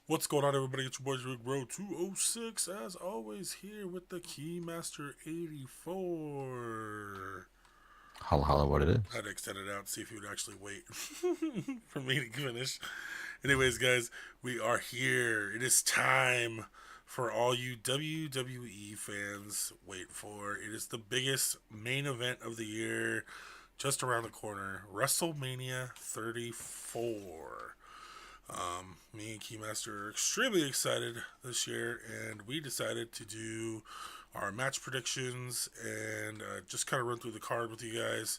What's going on, everybody? It's your boys Rick Bro 206, as always, here with the Keymaster 84. Holla holla what it I is. had to extend it out to see if he would actually wait for me to finish. Anyways, guys, we are here. It is time for all you WWE fans. Wait for it is the biggest main event of the year, just around the corner. WrestleMania 34. Me and Keymaster are extremely excited this year, and we decided to do our match predictions and just kind of run through the card with you guys,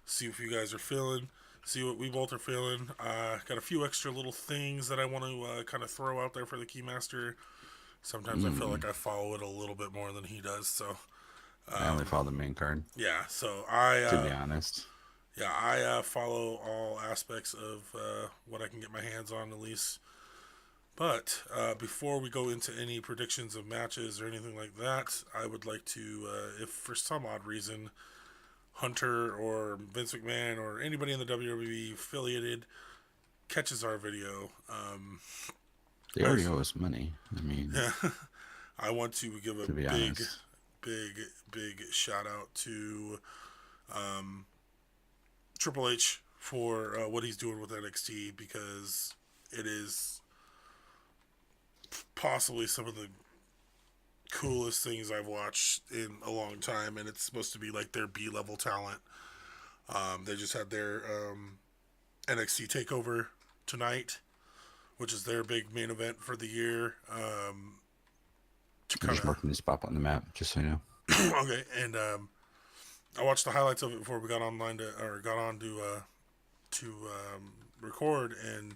see what you guys are feeling, see what we both are feeling. Got a few extra little things that I want to kind of throw out there for the Keymaster. Sometimes I feel like Mm, I follow it a little bit more than he does, so I only follow the main card, yeah. So I to be honest. yeah I follow all aspects of what I can get my hands on at least. But before we go into any predictions of matches or anything like that, I would like to, if for some odd reason Hunter or Vince McMahon or anybody in the WWE affiliated catches our video, They I, already owe us money. I mean, yeah, I want to give a to be big, honest. big, big shout out to Triple H for what he's doing with NXT because it is possibly some of the coolest things I've watched in a long time, and it's supposed to be like their B level talent. They just had their NXT takeover tonight, which is their big main event for the year. To I'm kind just marking this spot on the map, just so you know. of okay, and I watched the highlights of it before we got online to or got on to record, and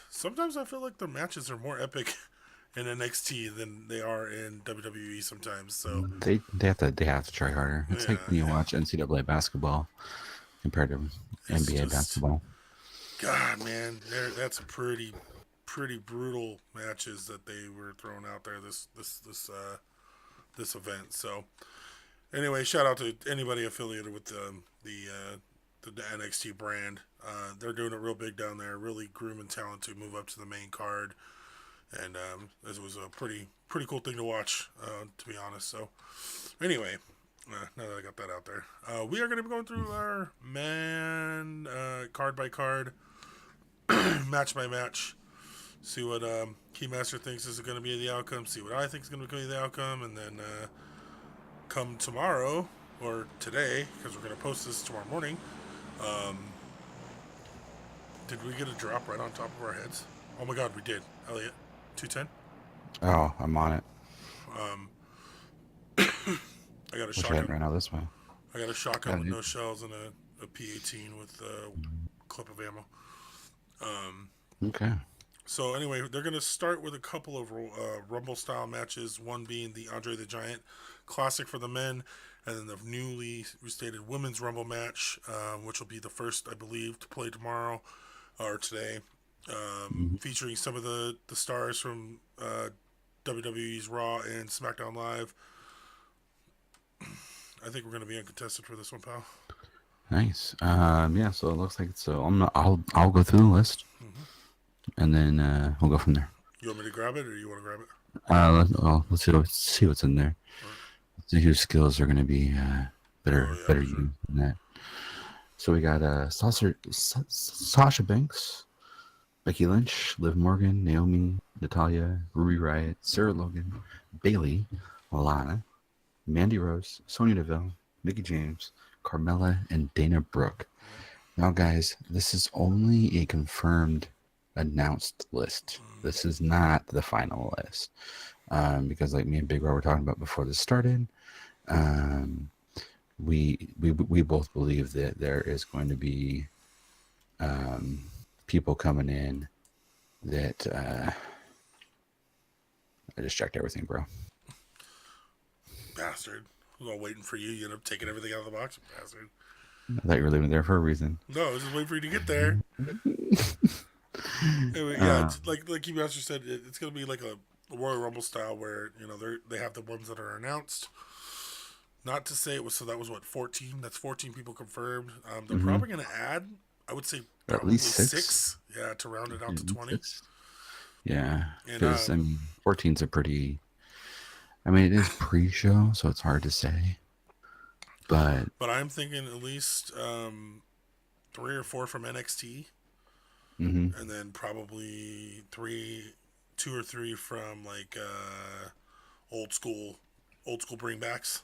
sometimes I feel like the matches are more epic in NXT than they are in WWE sometimes. So They have to try harder. It's like yeah, when you yeah. watch NCAA basketball compared to It's NBA just basketball. God, man. That's pretty brutal matches that they were throwing out there this event. So anyway, shout out to anybody affiliated with the NXT brand. They're doing it real big down there. Really grooming talent to move up to the main card, and this was a pretty cool thing to watch. To be honest. So anyway, now that I got that out there, we are going to be going through our man card by card, match by match. See what Keymaster thinks is going to be the outcome. See what I think is going to be the outcome, and then come tomorrow or today, because we're going to post this tomorrow morning. Um, did we get a drop right on top of our heads? Oh my God, we did. Elliot, 210. Oh, I'm on it. Um, I got a Wish I hadn't shotgun. ran out this way. I got a shotgun Got with it. no shells and a P18 with a clip of ammo. Um, Okay. so anyway, they're gonna start with a couple of Rumble style matches. One being the Andre the Giant Classic for the men, and then the newly restated Women's Rumble match, which will be the first, I believe, to play tomorrow or today, Mhm. featuring some of the stars from WWE's Raw and SmackDown Live. I think we're gonna be uncontested for this one, pal. Nice. Yeah. So it looks like so. I'll go through the list, Hmm. and then we'll go from there. You want me to grab it, or you want to grab it? Let's see what's in there. Or, See whose skills are going to be oh yeah, better for sure. used than that. So we got Sasha Banks, Becky Lynch, Liv Morgan, Naomi, Natalia, Ruby Riott, Sarah Logan, Bailey, Lana, Mandy Rose, Sonya Deville, Mickey James, Carmella, and Dana Brooke. Yep. Now, guys, this is only a confirmed announced list. Mm-hmm. This is not the final list. Because like me and Big Rob were talking about before this started, um, we both believe that there is going to be um, people coming in that I just checked everything, bro. Bastard. I was all waiting for you. You end up taking everything out of the box, bastard. I thought you were leaving it there for a reason. No, I was just waiting for you to get there. Anyway, yeah, Uh, it's like you master said, it's gonna be like a Royal Rumble style where they have the ones that are announced. Not to say it was so that was what 14. That's 14 people confirmed. They're mm-hmm. probably gonna add. I would say At least probably six. six. Yeah, to round it out At to least 20. six. Yeah, And because I mean, 14's a pretty. I mean, it is pre-show, so it's hard to say. But but I'm thinking at least 3 or 4 from NXT, hmm and then probably 2 or 3 from like old school, old school bringbacks.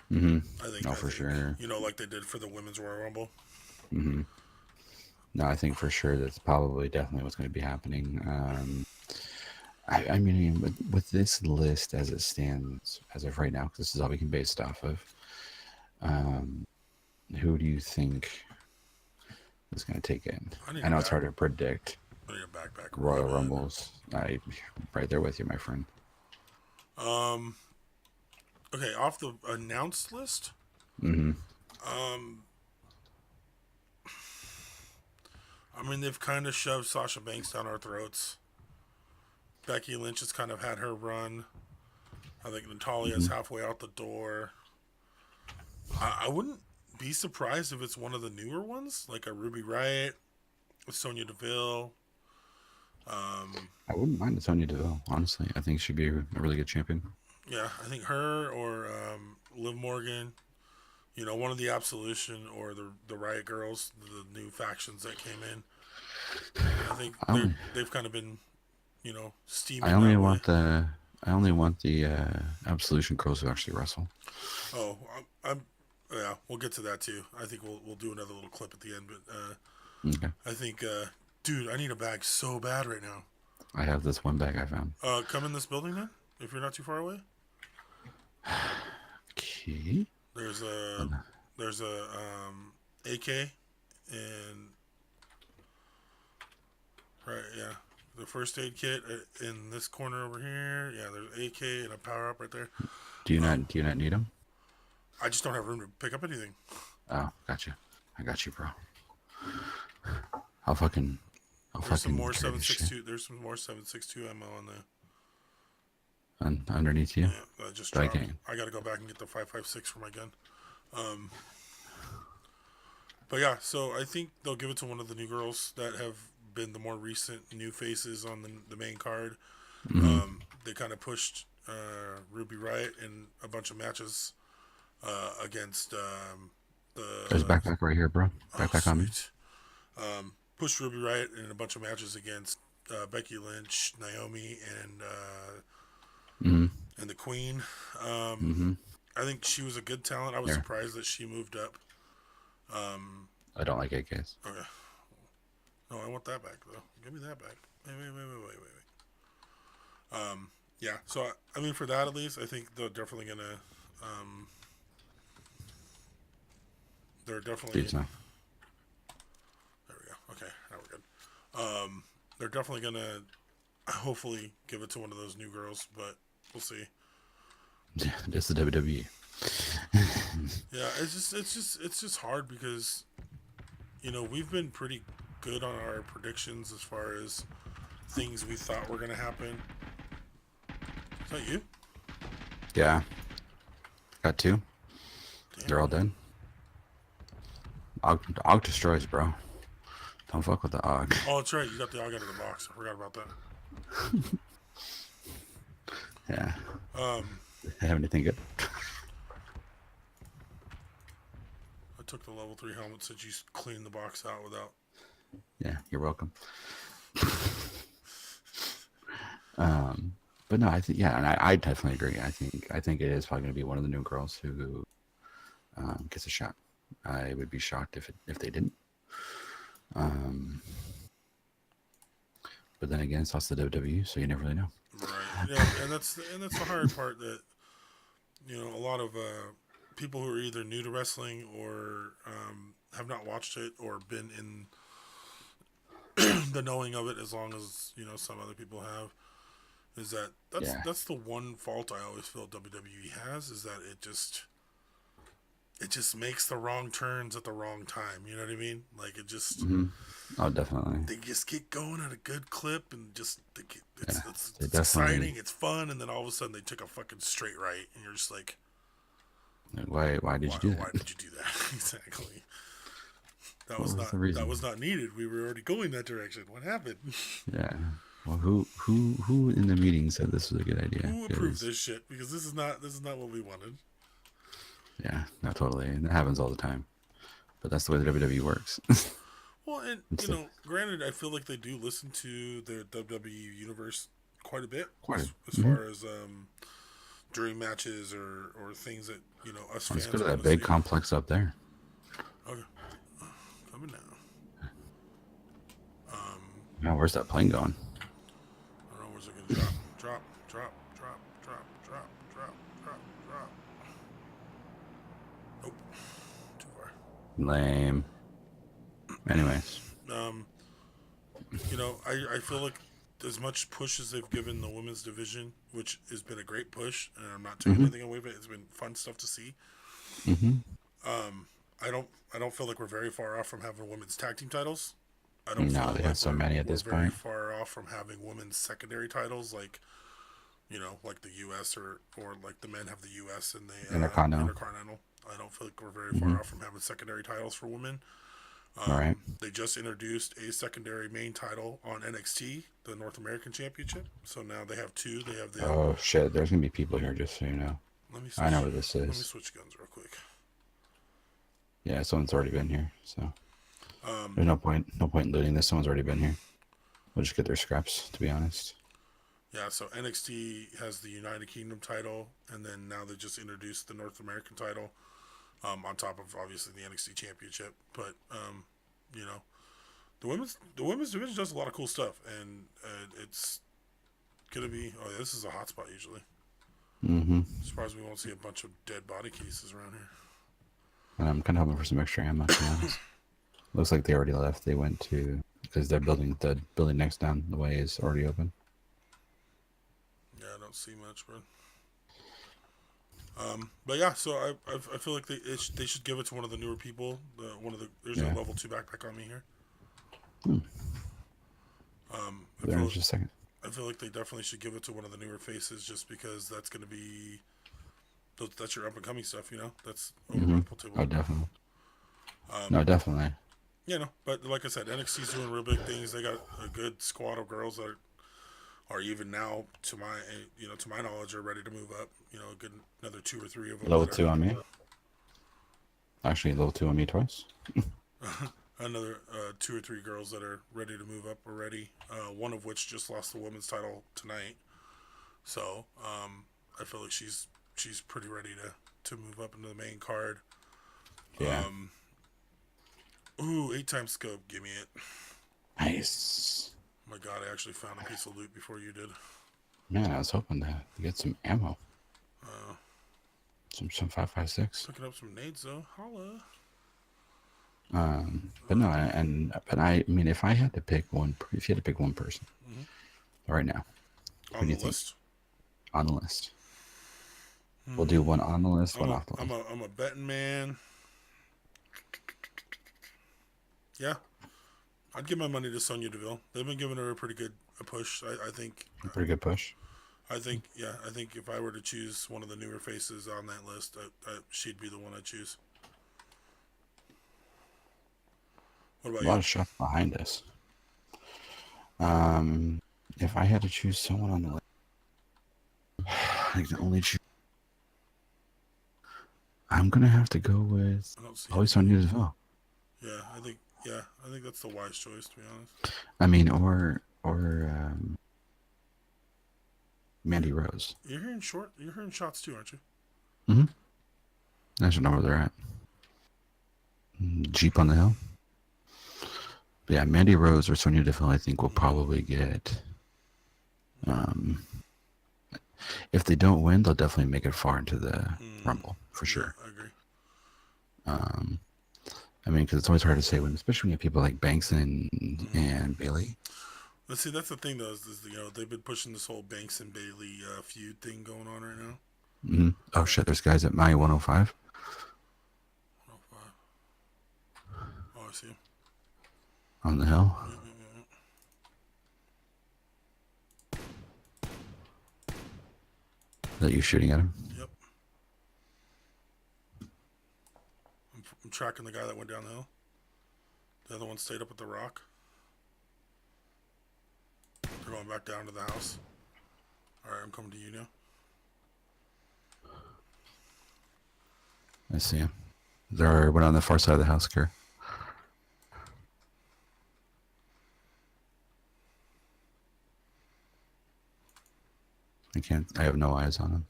hmm I no, for think sure. like they did for the women's Royal Rumble. hmm No, I think for sure that's probably definitely what's going to be happening. I mean, with this list as it stands as of right now, because this is all we can base it off of. Um, who do you think is going to take it? I need I a know it's back. hard to predict I need a backpack really Royal bad. Rumbles. I right there with you, my friend. Um. Okay, off the announced list. hmm Um. I mean, they've kind of shoved Sasha Banks down our throats. Becky Lynch has kind of had her run. I think Natalia's hmm halfway out the door. I wouldn't be surprised if it's one of the newer ones, like a Ruby Riott with Sonya Deville. Um, I wouldn't mind Sonya Deville, honestly. I think she'd be a really good champion. yeah, I think her or Liv Morgan. One of the Absolution or the Riot Girls, the new factions that came in. I think I only, they've kind of been, I steaming only that way. want the I only want the Absolution girls to actually wrestle. Oh, I'm yeah, we'll get to that too. I think we'll do another little clip at the end, but Okay. I think, dude, I need a bag so bad right now. I have this one bag I found. Come in this building then, if you're not too far away. Okay. There's a there's a AK and right, yeah, the first aid kit in this corner over here. Yeah, there's AK and a power up right there. Do you not need them? I just don't have room to pick up anything. Oh, gotcha. I got you, bro. I'll fucking There's some more carry this shit 7.62. There's some more 7.62 ammo on the. underneath you. Yeah, that just But I dropped. can't. I got to go back and get the 5.56 for my gun. Um, but yeah, so I think they'll give it to one of the new girls that have been the more recent new faces on the main card. Mm-hmm. They kind of pushed Ruby Riott in a bunch of matches against There's a the. backpack right here, bro. Oh, Backpack on me. sweet. Pushed Ruby Riott in a bunch of matches against Becky Lynch, Naomi, Mm-hmm. and the Queen. Um, Mm-hmm. I think she was a good talent. I was Here. surprised that she moved up. I don't like AKs. Okay. No, I want that back though. Give me that back. Wait. Yeah. So I mean, for that at least, I think they're definitely gonna. They're definitely. Dudes now. There we go. Okay, now we're good. They're definitely gonna, hopefully, give it to one of those new girls, but we'll see. Yeah, it's the WWE. Yeah, it's just hard because, we've been pretty good on our predictions as far as things we thought were gonna happen. Is that you? Yeah. Got two. Damn. They're all dead. Og destroys, bro. Don't fuck with the Og. Oh, that's right. You got the Og out of the box. I forgot about that. Yeah. Um, Have anything good? I took the level 3 helmet since you cleaned the box out without. Yeah, you're welcome. But no, I think and I definitely agree. I think it is probably going to be one of the new girls who gets a shot. I would be shocked if they didn't. But then again, it's also the WWE, so you never really know. Right. Yeah, and that's the hard part that a lot of people who are either new to wrestling or have not watched it or been in the knowing of it as long as some other people have is that's the one fault I always feel WWE has is that it just makes the wrong turns at the wrong time. You know what I mean? Like it just. Mm-hmm. Oh, definitely. They just get going at a good clip and just it's definitely. exciting, it's fun, and then all of a sudden they took a fucking straight right, and you're just like, Why did you do that? Why did you do that? Exactly. What was the reason? That was not needed. We were already going that direction. What happened? Yeah. Well, who in the meeting said this was a good idea? Who approved this shit? Because this is not what we wanted. Yeah, no, totally. And that happens all the time. But that's the way the WWE works. Well, and It's like, granted, I feel like they do listen to their WWE universe quite a bit quite a, as mm-hmm. far as during matches or things that us Let's fans go to want that to big see. complex up there. Okay, coming now. Now, where's that plane going? I don't know. Where's it gonna drop, drop, drop, drop, drop, drop, drop, drop, drop. Nope, too far. Lame. Anyways. I feel like as much push as they've given the women's division, which has been a great push, and I'm not taking anything away from it. It's been fun stuff to see. Mm-hmm. I don't feel like we're very far off from having women's tag team titles. I No, don't feel they like have so many at this we're very point. far off from having women's secondary titles, like like the U.S. or like the men have the U.S. and the Intercontinental. I don't feel like we're very far off from having secondary titles for women. All right. They just introduced a secondary main title on NXT, the North American Championship. So now they have two. They have the. Oh shit! There's gonna be people here, just so you know. I know where this is. Let me switch guns real quick. Yeah, someone's already been here, so there's no point in looting this. Someone's already been here. We'll just get their scraps, to be honest. Yeah, so NXT has the United Kingdom title, and then now they just introduced the North American title, on top of obviously the NXT Championship. But the women's division does a lot of cool stuff, and it's gonna be. Oh, yeah, this is a hot spot usually. Mm-hmm. Surprised we won't see a bunch of dead body cases around here. And I'm kind of hoping for some extra ammo, to be honest. Looks like they already left. They went to, because the building next down the way is already open. Yeah, I don't see much, bro. But yeah, so I feel like they should give it to one of the newer people. There's a level 2 backpack on me here. Just a second. I feel like they definitely should give it to one of the newer faces, just because that's going to be that's your up and coming stuff. That's over multiple table. Oh, definitely. No, definitely. But like I said, NXT's doing real big things. They got a good squad of girls that are even now, to my knowledge, are ready to move up. A good another 2 or 3 of them. Level 2 on me. Actually, level 2 on me twice. Another 2 or 3 girls that are ready to move up already. One of which just lost the women's title tonight. So I feel like she's pretty ready to move up into the main card. Yeah. 8-time scope. Give me it. Nice. Oh my God, I actually found a piece of loot before you did. Man, I was hoping to get some ammo. Some 5.56. Picking up some nades though. Holla. But no, but I mean, if you had to pick one person right now, on the list. On the list. We'll do one on the list, one off the list. I'm a betting man. Yeah, I'd give my money to Sonya Deville. They've been giving her a pretty good push. I think. A pretty good push. I think if I were to choose one of the newer faces on that list, she'd be the one I'd choose. What about you? A lot of stuff behind us. If I had to choose someone on the list, I can only choose. I'm gonna have to go with always Sonya Deville. Yeah, I think that's the wise choice, to be honest. I mean, or Mandy Rose. You're hearing shots too, aren't you? Mm-hmm. I should know where they're at. Jeep on the hill. But yeah, Mandy Rose or Sonya Deville, I think, will probably get. If they don't win, they'll definitely make it far into the Rumble for sure. I agree. I mean, because it's always hard to say when, especially when you have people like Banks and Bailey. Let's see. That's the thing, though. Is they've been pushing this whole Banks and Bailey feud thing going on right now. Mm-hmm. Oh shit! There's guys at my 105. 105. Oh, I see him. On the hill. Yeah. Is that you shooting at him? Yep. I'm tracking the guy that went down the hill. The other one stayed up at the rock. They're going going back down to the house. Alright, I'm coming to you now. I see him. They're one on the far side of the house, Kerr. I have no eyes on him.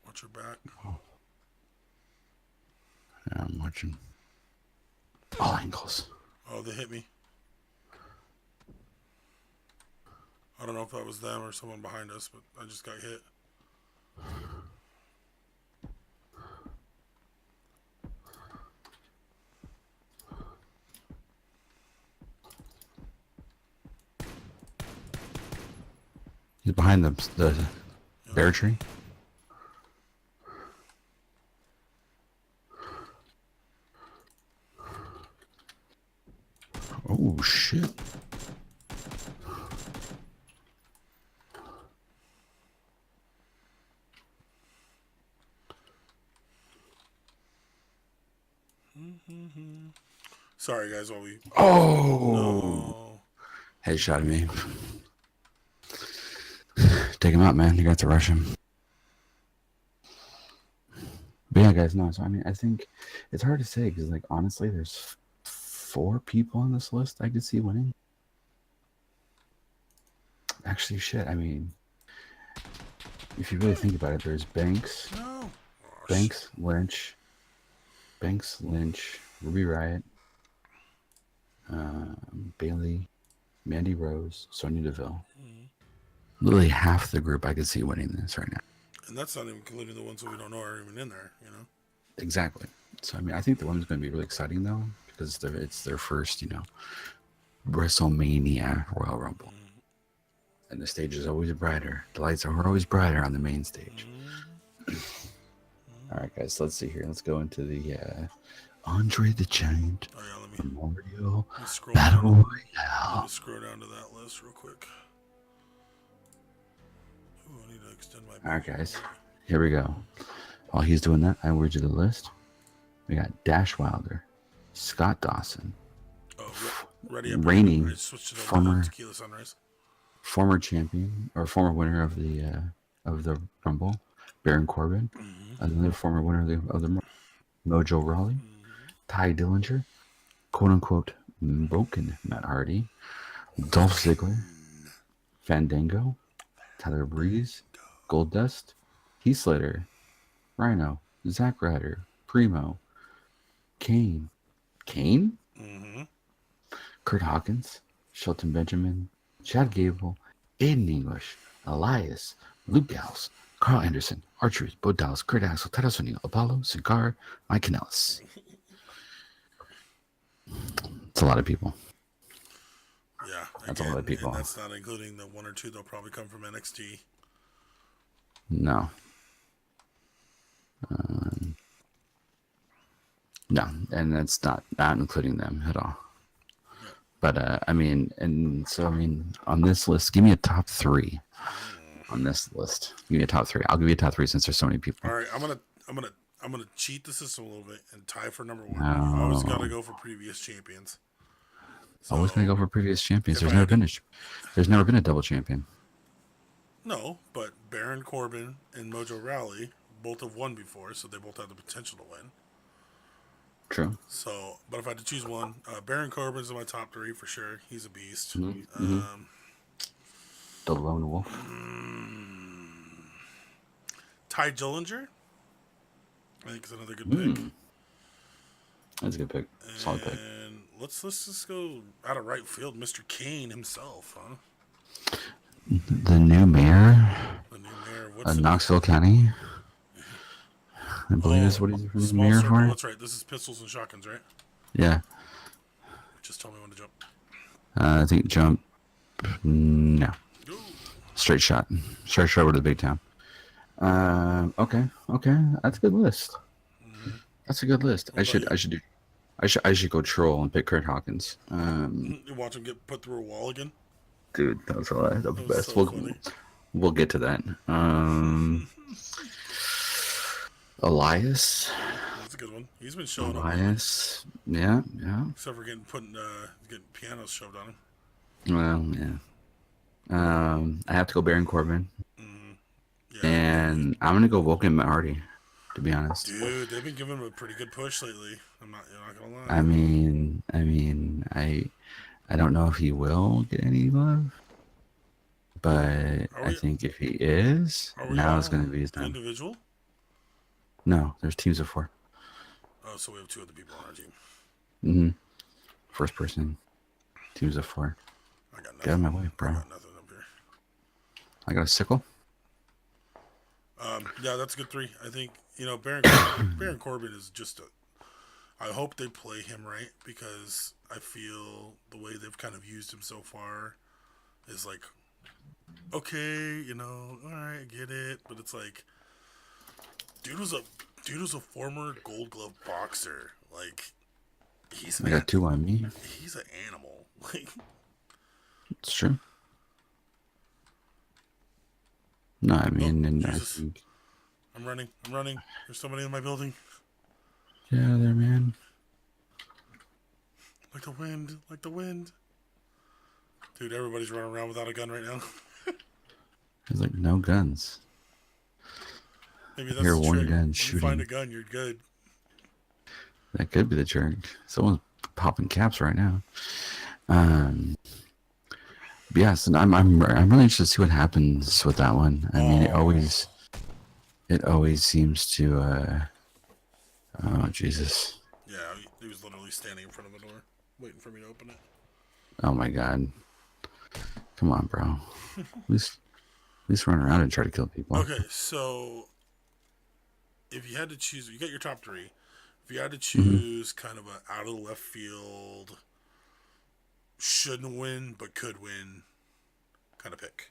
Watch your back. Oh. Yeah, I'm watching all angles. Oh, they hit me. I don't know if that was them or someone behind us, but I just got hit. He's behind the bear tree. Oh shit. Sorry, guys, while we... Oh! No. Headshot me. Take him out, man. You got to rush him. But yeah, guys, no. So, I mean, I think it's hard to say because, like, honestly, there's 4 people on this list I could see winning. Actually, shit. I mean, if you really think about it, there's Banks, No. Banks, Lynch, Ruby Riot, Bailey, Mandy Rose, Sonya Deville. Literally half the group I could see winning this right now. And that's not even including the ones that we don't know are even in there, you know? Exactly. So, I mean, I think the one's going to be really exciting, though, because it's their first, Wrestlemania Royal Rumble. And the stage is always brighter. The lights are always brighter on the main stage. All right, guys, let's see here. Let's go into the Andre the Giant Memorial Battle Royale. Let me scroll down to that list real quick. Ooh, I need to extend my... All right, guys, here we go. While he's doing that, I word you the list. We got Dash Wilder, Scott Dawson, reigning former champion or former winner of the Rumble, Baron Corbin, another former winner of the Mojo Rawley, Ty Dillinger, quote unquote broken Matt Hardy, Dolph Ziggler, Fandango, Tyler Breeze, Goldust, Heath Slater, Rhino, Zack Ryder, Primo, Kane, Kurt Hawkins, Shelton Benjamin, Chad Gable, Aiden English, Elias, Luke Gallows, Carl Anderson, R-Truth, Bo Dallas, Kurt Axel, Titus O'Neil, Apollo, Cigar, Mike Kanellis. It's a lot of people. Yeah, that's a lot of people. And that's not including the 1 or 2 that'll probably come from NXT. No. No, and that's not including them at all. Yeah. But I mean, on this list, give me a top 3. On this list, give me a top 3. I'll give you a top 3 since there's so many people. All right, I'm gonna cheat the system a little bit and tie for number 1. No. You always gotta go for previous champions. So, always gonna go for previous champions. There's never been a double champion. No, but Baron Corbin and Mojo Rawley both have won before, so they both have the potential to win. True. So, but if I had to choose one, Baron Corbin's in my top 3 for sure. He's a beast. The Lone Wolf. Ty Dillinger, I think is another good pick. That's a good pick. Solid pick. And let's just go out of right field, Mr. Kane himself, huh? The new mayor. The new mayor. What's Knoxville County. I believe is what he's mayor for. That's right. This is pistols and shotguns, right? Yeah. Just tell me when to jump. I think jump. No. Ooh. Straight shot over to the big town. Okay. That's a good list. That's a good list. I should go troll and pick Kurt Hawkins. You watch him get put through a wall again? Dude, that was the best. So we'll get to that. Elias, That's a good one. He's been showing up lately, Elias. Yeah, yeah. except for getting pianos shoved on him. Well, yeah. I have to go Baron Corbin, Mm, yeah, and I'm gonna go Vulcan Matt Hardy. To be honest, dude, they've been giving him a pretty good push lately. You're not gonna lie. I don't know if he will get any love, but Are I we think if he is, are we now is all gonna be his time. individual? No, there's teams of 4. Oh, so we have 2 other people on our team. Mm-hmm. First person, teams of 4. I got nothing. Get out of my way, I bro. got nothing up here. I got a sickle. Yeah, that's a good 3. I think Baron Corbin is just a. I hope they play him right because I feel the way they've kind of used him so far is like, okay, all right, get it, but it's like, dude was a former Gold Glove boxer. Like, I got 2 on me. he's an animal. Like, It's true. No, I mean, and I Jesus. think, I'm running. There's somebody in my building. yeah, there, man. Like the wind. Dude, everybody's running around without a gun right now. There's like no guns. Maybe that's Here, the one trick. gun You shooting. find a gun, you're good. That could be the trick. Someone's popping caps right now. But yes, and I'm really interested to see what happens with that one. I mean, it always seems to. Oh Jesus! Yeah, he was literally standing in front of the door, waiting for me to open it. Oh my God! Come on, bro. At least run around and try to kill people. Okay, so if you had to choose, you got your top 3. If you had to choose kind of a out of the left field, shouldn't win but could win kind of pick.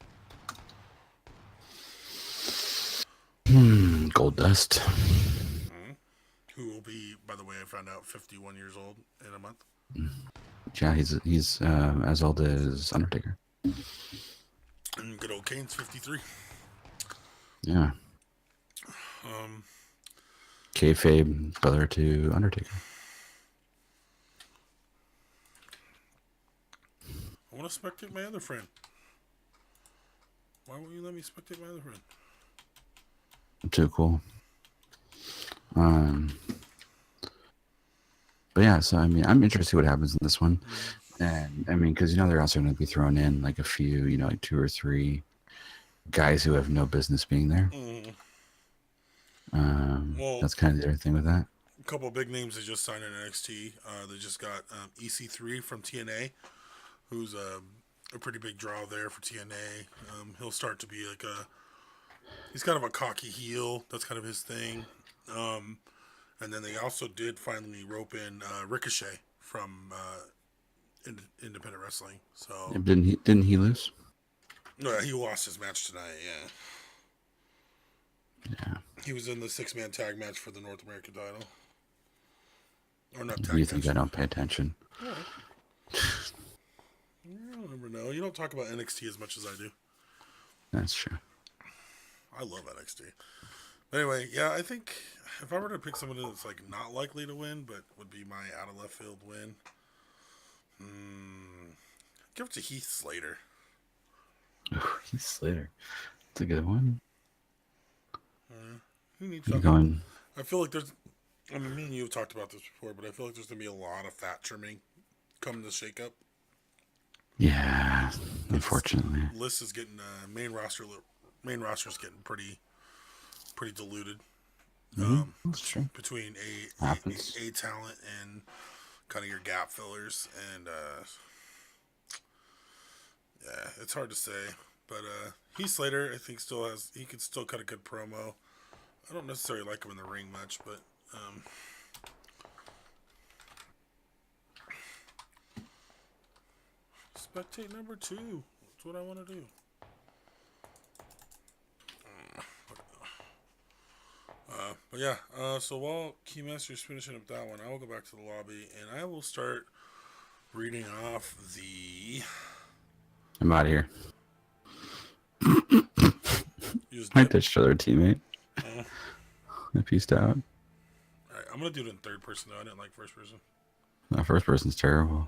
Gold Dust. Who will be, by the way, I found out 51 years old in a month. Yeah, he's as old as Undertaker. And good old Kane's 53. Yeah. Kayfabe, brother to Undertaker. I want to spectate my other friend. Why won't you let me spectate my other friend? Too cool. But yeah, so I mean, I'm interested to see what happens in this one, and I mean, because they're also going to be throwing in like a few, like 2 or 3 guys who have no business being there. Well, that's kind of the other thing with that. A couple of big names they just signed in NXT. They just got EC3 from TNA, who's a pretty big draw there for TNA. He'll start to be like he's kind of a cocky heel. That's kind of his thing. And then they also did finally rope in Ricochet from Independent Wrestling. So didn't he lose? No, he lost his match tonight. Yeah. He was in the 6-man tag match for the North American title. Or not tag You match. think I don't pay attention? Yeah. You don't never know. You don't talk about NXT as much as I do. That's true. I love NXT. Anyway, yeah, I think if I were to pick somebody that's like not likely to win, but would be my out of left field win, give it to Heath Slater. Ooh, Heath Slater. That's a good one. Who needs You something? going? I feel like there's. I mean, me and you have talked about this before, but I feel like there's gonna be a lot of fat trimming come this shakeup. Yeah, unfortunately. List is getting main roster is getting pretty diluted. That's true. Between a talent and kind of your gap fillers, and yeah, it's hard to say. But Heath Slater, I think he could still cut a good promo. I don't necessarily like him in the ring much, but spectate number 2. That's what I want to do. But yeah, so while Keymaster's finishing up that one, I will go back to the lobby and I will start reading off the. I'm out of here. I touched other teammate. I pieced out. Alright, I'm I'm gonna do it in third person though. I didn't like first person. The first person's terrible.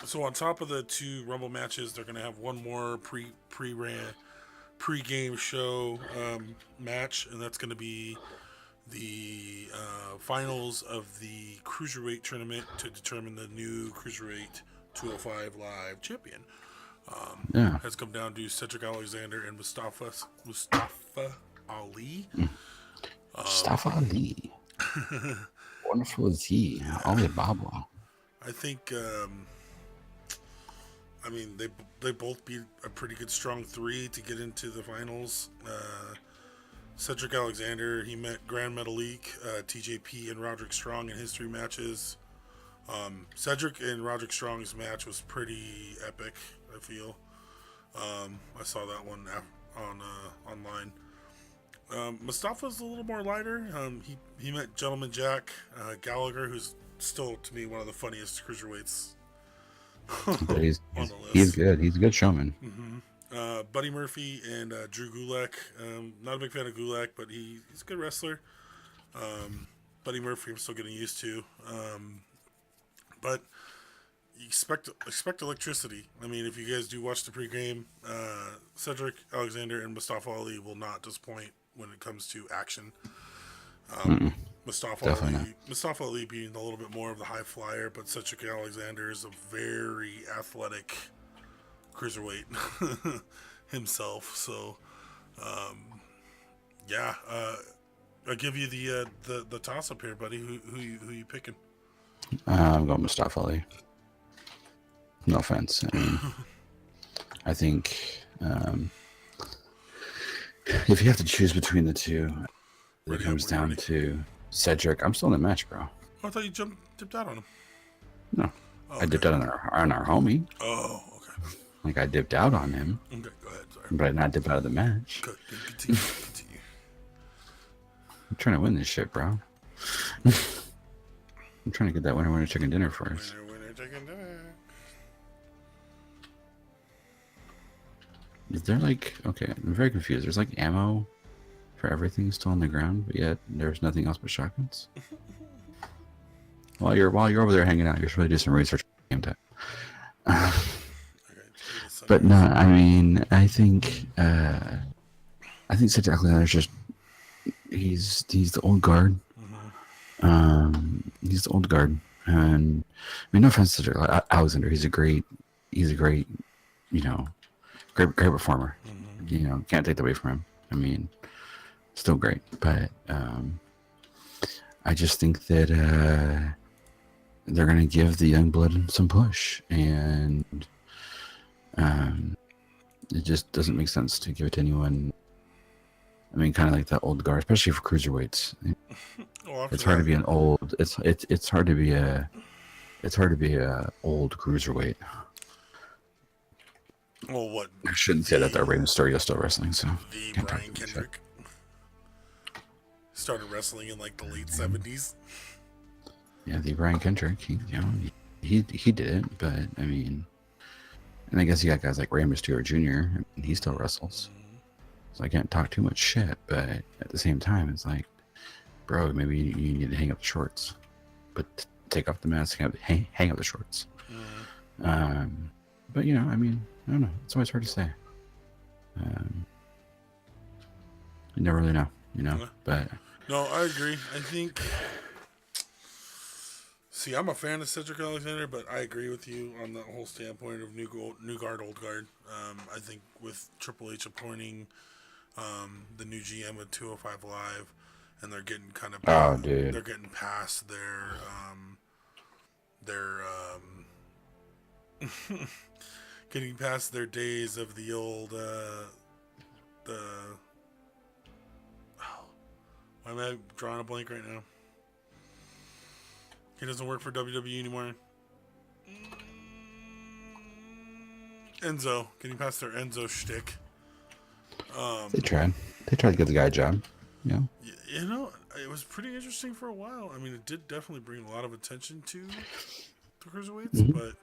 So on top of the 2 Rumble matches, they're gonna have one more pre-game show match, and that's gonna be the finals of the Cruiserweight tournament to determine the new Cruiserweight 205 Live champion. Yeah. Has come down to Cedric Alexander and Mustafa Ali. Mustafa Ali. Wonderful as he. Ali Baba. I think. I mean, they both beat a pretty good strong 3 to get into the finals. Cedric Alexander, he met Grand Metalik, TJP, and Roderick Strong in his 3 matches. Cedric and Roderick Strong's match was pretty epic, I feel. I saw that one on online. Mustafa's a little more lighter. He met Gentleman Jack Gallagher, who's still, to me, one of the funniest cruiserweights But he's on the list. he's good. He's a good showman. Mm-hmm. Buddy Murphy and Drew Gulak. Not a big fan of Gulak, but he's a good wrestler. Buddy Murphy, I'm still getting used to. But you expect electricity. I mean, if you guys do watch the pregame, Cedric Alexander and Mustafa Ali will not disappoint when it comes to action. Mustafa Ali being a little bit more of the high flyer, but Cedric Alexander is a very athletic cruiserweight himself. So, I'll give you the toss up here, buddy. Who you picking? I'm going Mustafa Ali. No offense. I mean, I think if you have to choose between the 2, it comes down to Cedric. I'm still in the match, bro. Oh, I thought you dipped out on him. No. Oh, I dipped out on our homie. Oh, okay. Like, I dipped out on him. Okay, go ahead. Sorry. But I did not dip out of the match. Good. Continue. I'm trying to win this shit, bro. I'm trying to get that winner chicken dinner first. Winner chicken dinner. Is there okay, I'm very confused. There's ammo for everything still on the ground, but yet there's nothing else but shotguns. While you're over there hanging out, you should really do some research on game time. But no, I mean, I think Cedric Alexander's just he's the old guard. He's the old guard, and I mean, no offense to Alexander, he's a great, great performer. Can't take that away from him. I mean, still great, but I just think that they're gonna give the young blood some push, and it just doesn't make sense to give it to anyone. I mean, kind of like that old guard, especially for cruiserweights. It's hard to be an old. It's hard to be a old cruiserweight. Well, what? I shouldn't say that. That Rey Mysterio's still wrestling, so. The Brian Kendrick started wrestling in the late 70s. Yeah, the Brian Kendrick. He did it, but I mean, and I guess you got guys like Rey Mysterio Jr. and he still wrestles. So I can't talk too much shit, but at the same time, it's like, bro, maybe you need to hang up the shorts, but take off the mask, hang up the shorts. But I mean, I don't know. It's always hard to say. You never really know, But no, I agree. I think. See, I'm a fan of Cedric Alexander, but I agree with you on the whole standpoint of new guard, old guard. I think with Triple H appointing the new GM of 205 Live, and they're getting kind of they're getting past their getting past their days of the old why am I drawing a blank right now? He doesn't work for WWE anymore. Enzo, getting past their Enzo shtick. They tried to give the guy a job. It was pretty interesting for a while. I mean, it did definitely bring a lot of attention to the cruiserweights, but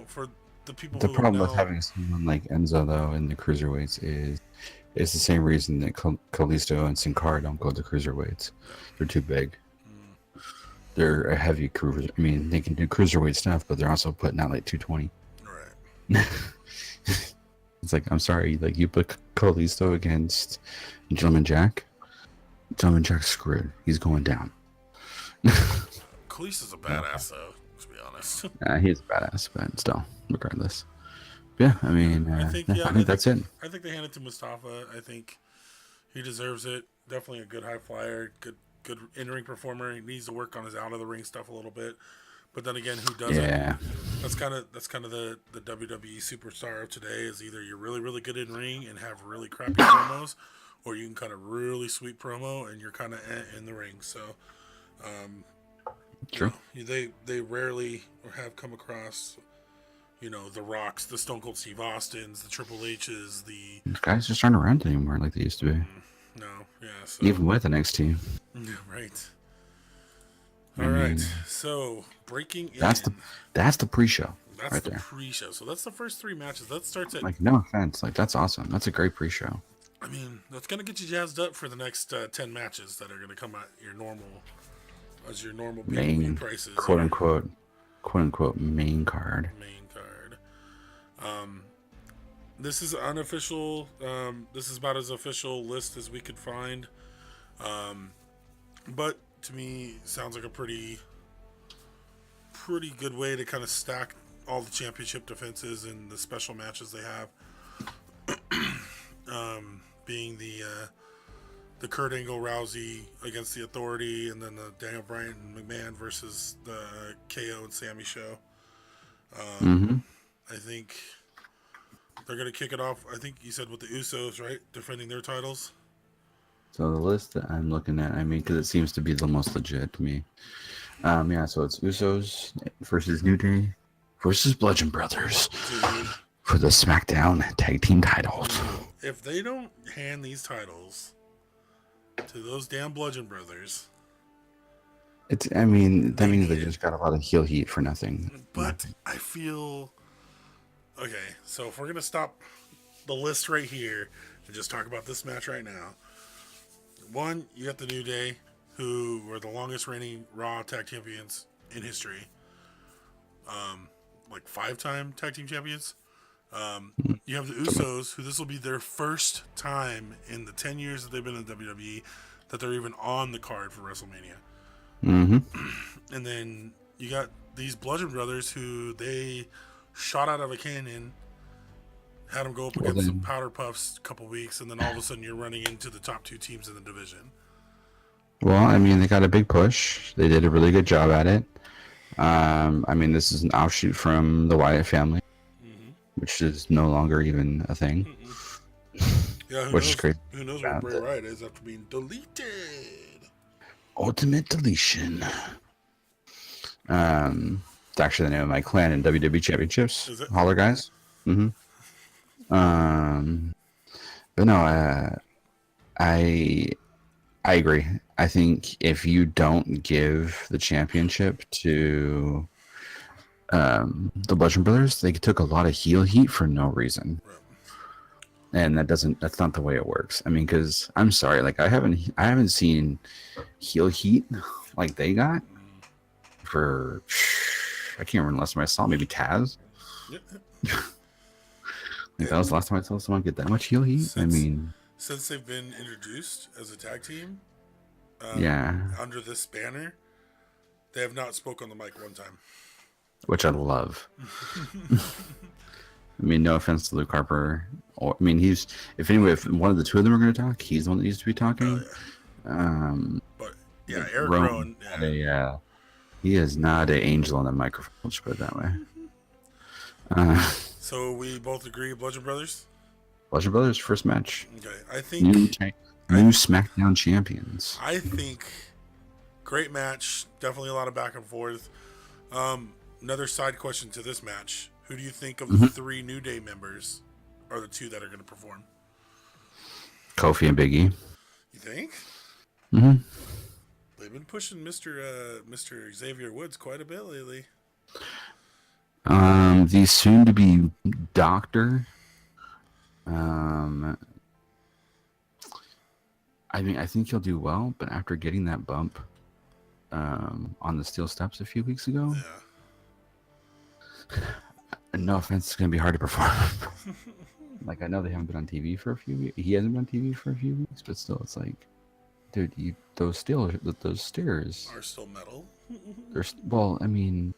for the people. The problem with having someone like Enzo though in the cruiserweights is It's the same reason that Kalisto and Sin Cara don't go to cruiserweights. Yeah. They're too big. They're a heavy cruiser. I mean, they can do cruiserweight stuff, but they're also putting out like 220. Right. It's like, I'm sorry, like you put Kalisto against Gentleman Jack. Gentleman Jack's screwed. He's going down. Kalisto's a badass, though. To be honest. He's a badass, but still, regardless. Yeah, I mean, I think that's it. I think they hand it to Mustafa. I think he deserves it. Definitely a good high flyer, good in-ring performer. He needs to work on his out-of-the-ring stuff a little bit. But then again, who doesn't? Yeah. That's kind of the WWE superstar of today. Is either you're really really good in ring and have really crappy promos, or you can kind of really sweet promo and you're kind of in the ring. So, True. They rarely have come across, the Rocks, the Stone Cold Steve Austins, the Triple H's, the These guys just aren't around anymore like they used to be. No, yeah. So, Even with NXT. Yeah, right. All right. So breaking in. That's the pre-show. That's right the there. pre-show. So that's the first 3 matches. That starts at. Like, no offense. Like, that's awesome. That's a great pre-show. I mean, that's gonna get you jazzed up for the next 10 matches that are gonna come at your normal main prices. quote unquote main card. Main card. This is unofficial. This is about as official list as we could find. But to me, sounds like a pretty good way to kind of stack all the championship defenses and the special matches they have. Being the Kurt Angle Rousey against the Authority, and then the Daniel Bryan and McMahon versus the KO and Sammy show. I think they're going to kick it off. I think you said with the Usos, right? Defending their titles. So the list that I'm looking at, I mean, because it seems to be the most legit to me. Yeah, so it's Usos versus New Day versus Bludgeon Brothers for the SmackDown Tag Team titles. If they don't hand these titles to those damn Bludgeon Brothers, that means they just got a lot of heel heat for nothing. But I feel okay. So if we're gonna stop the list right here and just talk about this match right now, one, you got the New Day, who were the longest reigning Raw tag champions in history, like 5-time tag team champions. You have the Usos, who this will be their first time in the 10 years that they've been in WWE that they're even on the card for WrestleMania. And then you got these Bludgeon Brothers, who they shot out of a cannon, had them go up against some Powder Puffs a couple weeks, and then all of a sudden you're running into the top 2 teams in the division. Well, I mean, they got a big push. They did a really good job at it. I mean, this is an offshoot from the Wyatt family, which is no longer even a thing. Yeah, which is crazy. Who knows where Bray Wyatt is after being deleted? Ultimate deletion. It's actually the name of my clan in WWE Championships. Is it? Holler guys. But no, I agree. I think if you don't give the championship to the Bludgeon Brothers, they took a lot of heel heat for no reason. Right. And that's not the way it works. I mean, because I'm sorry, like I haven't seen heel heat like they got for, I can't remember the last time I saw, maybe Taz. Yeah. That was the last time I saw someone get that much heel heat. Since they've been introduced as a tag team, under this banner, they have not spoke on the mic one time. Which I love. I mean, no offense to Luke Harper. If one of the two of them are going to talk, he's the one that needs to be talking. But yeah, Eric Rowan. He is not an angel on the microphone. Let's put it that way. So we both agree, Bludgeon Brothers. Bludgeon Brothers first match. Okay, I think new SmackDown champions. I think great match. Definitely a lot of back and forth. Another side question to this match: who do you think of the 3 New Day members are the 2 that are going to perform? Kofi and Big E. You think? They've been pushing Mr. Xavier Woods quite a bit lately. The soon-to-be doctor. I mean, I think he'll do well, but after getting that bump on the steel steps a few weeks ago, Yeah. no offense, it's gonna be hard to perform. Like I know they haven't been on TV for a few weeks. He hasn't been on TV for a few weeks, but still, it's like, dude, those stairs, Are still metal. well, I mean,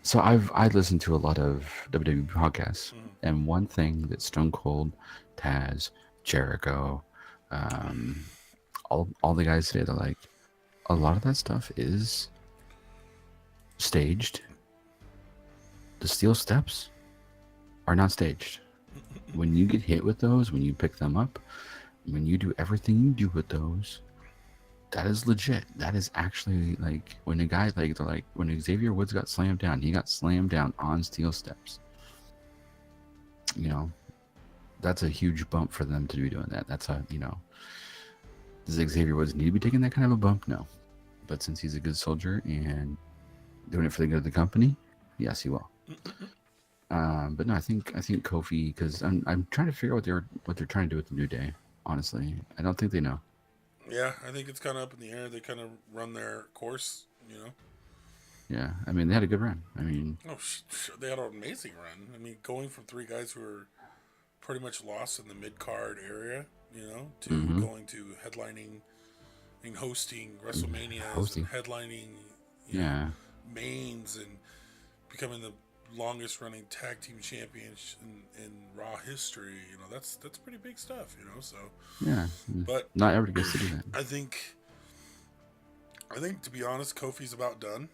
so I listened to a lot of WWE podcasts, and one thing that Stone Cold, Taz, Jericho, all the guys say, they're like, a lot of that stuff is staged. The steel steps are not staged. When you get hit with those, when you pick them up, when you do everything you do with those, that is legit. That is actually like when a guy like they're like when Xavier Woods got slammed down, he got slammed down on steel steps. You know, that's a huge bump for them to be doing that. That's a does Xavier Woods need to be taking that kind of a bump? No, but since he's a good soldier and doing it for the good of the company, yes, he will. But no, I think Kofi, because I'm trying to figure out what they're trying to do with the New Day. Honestly, I don't think they know. Yeah, I think it's kind of up in the air. They kind of run their course, you know. Yeah, I mean they had a good run. I mean, They had an amazing run. I mean, going from three guys who were pretty much lost in the mid card area, you know, to going to headlining and hosting WrestleManias and headlining, yeah, mains and becoming the longest running tag team champions in Raw history. You know, that's pretty big stuff. You know, so yeah, but not everybody gets to do that. I think to be honest, Kofi's about done.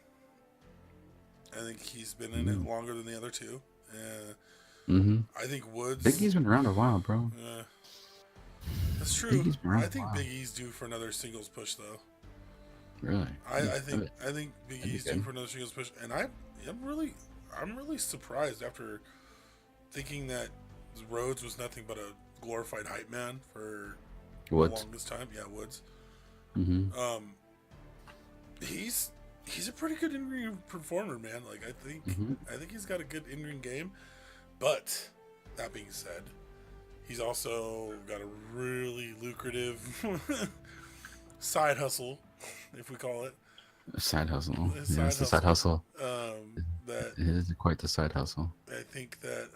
I think he's been in it longer than the other two. I think Woods. Big E's been around a while, bro. That's true. I think Big E's due for another singles push, though. Really? I think Big E's due for another singles push, and I'm really surprised after thinking that Rhodes was nothing but a glorified hype man for the longest time. Yeah, Woods. He's a pretty good in-ring performer, man. Like I think he's got a good in-ring game. But that being said, he's also got a really lucrative side hustle, if we call it. A side hustle. It's a side hustle. That it is quite the side hustle. I think that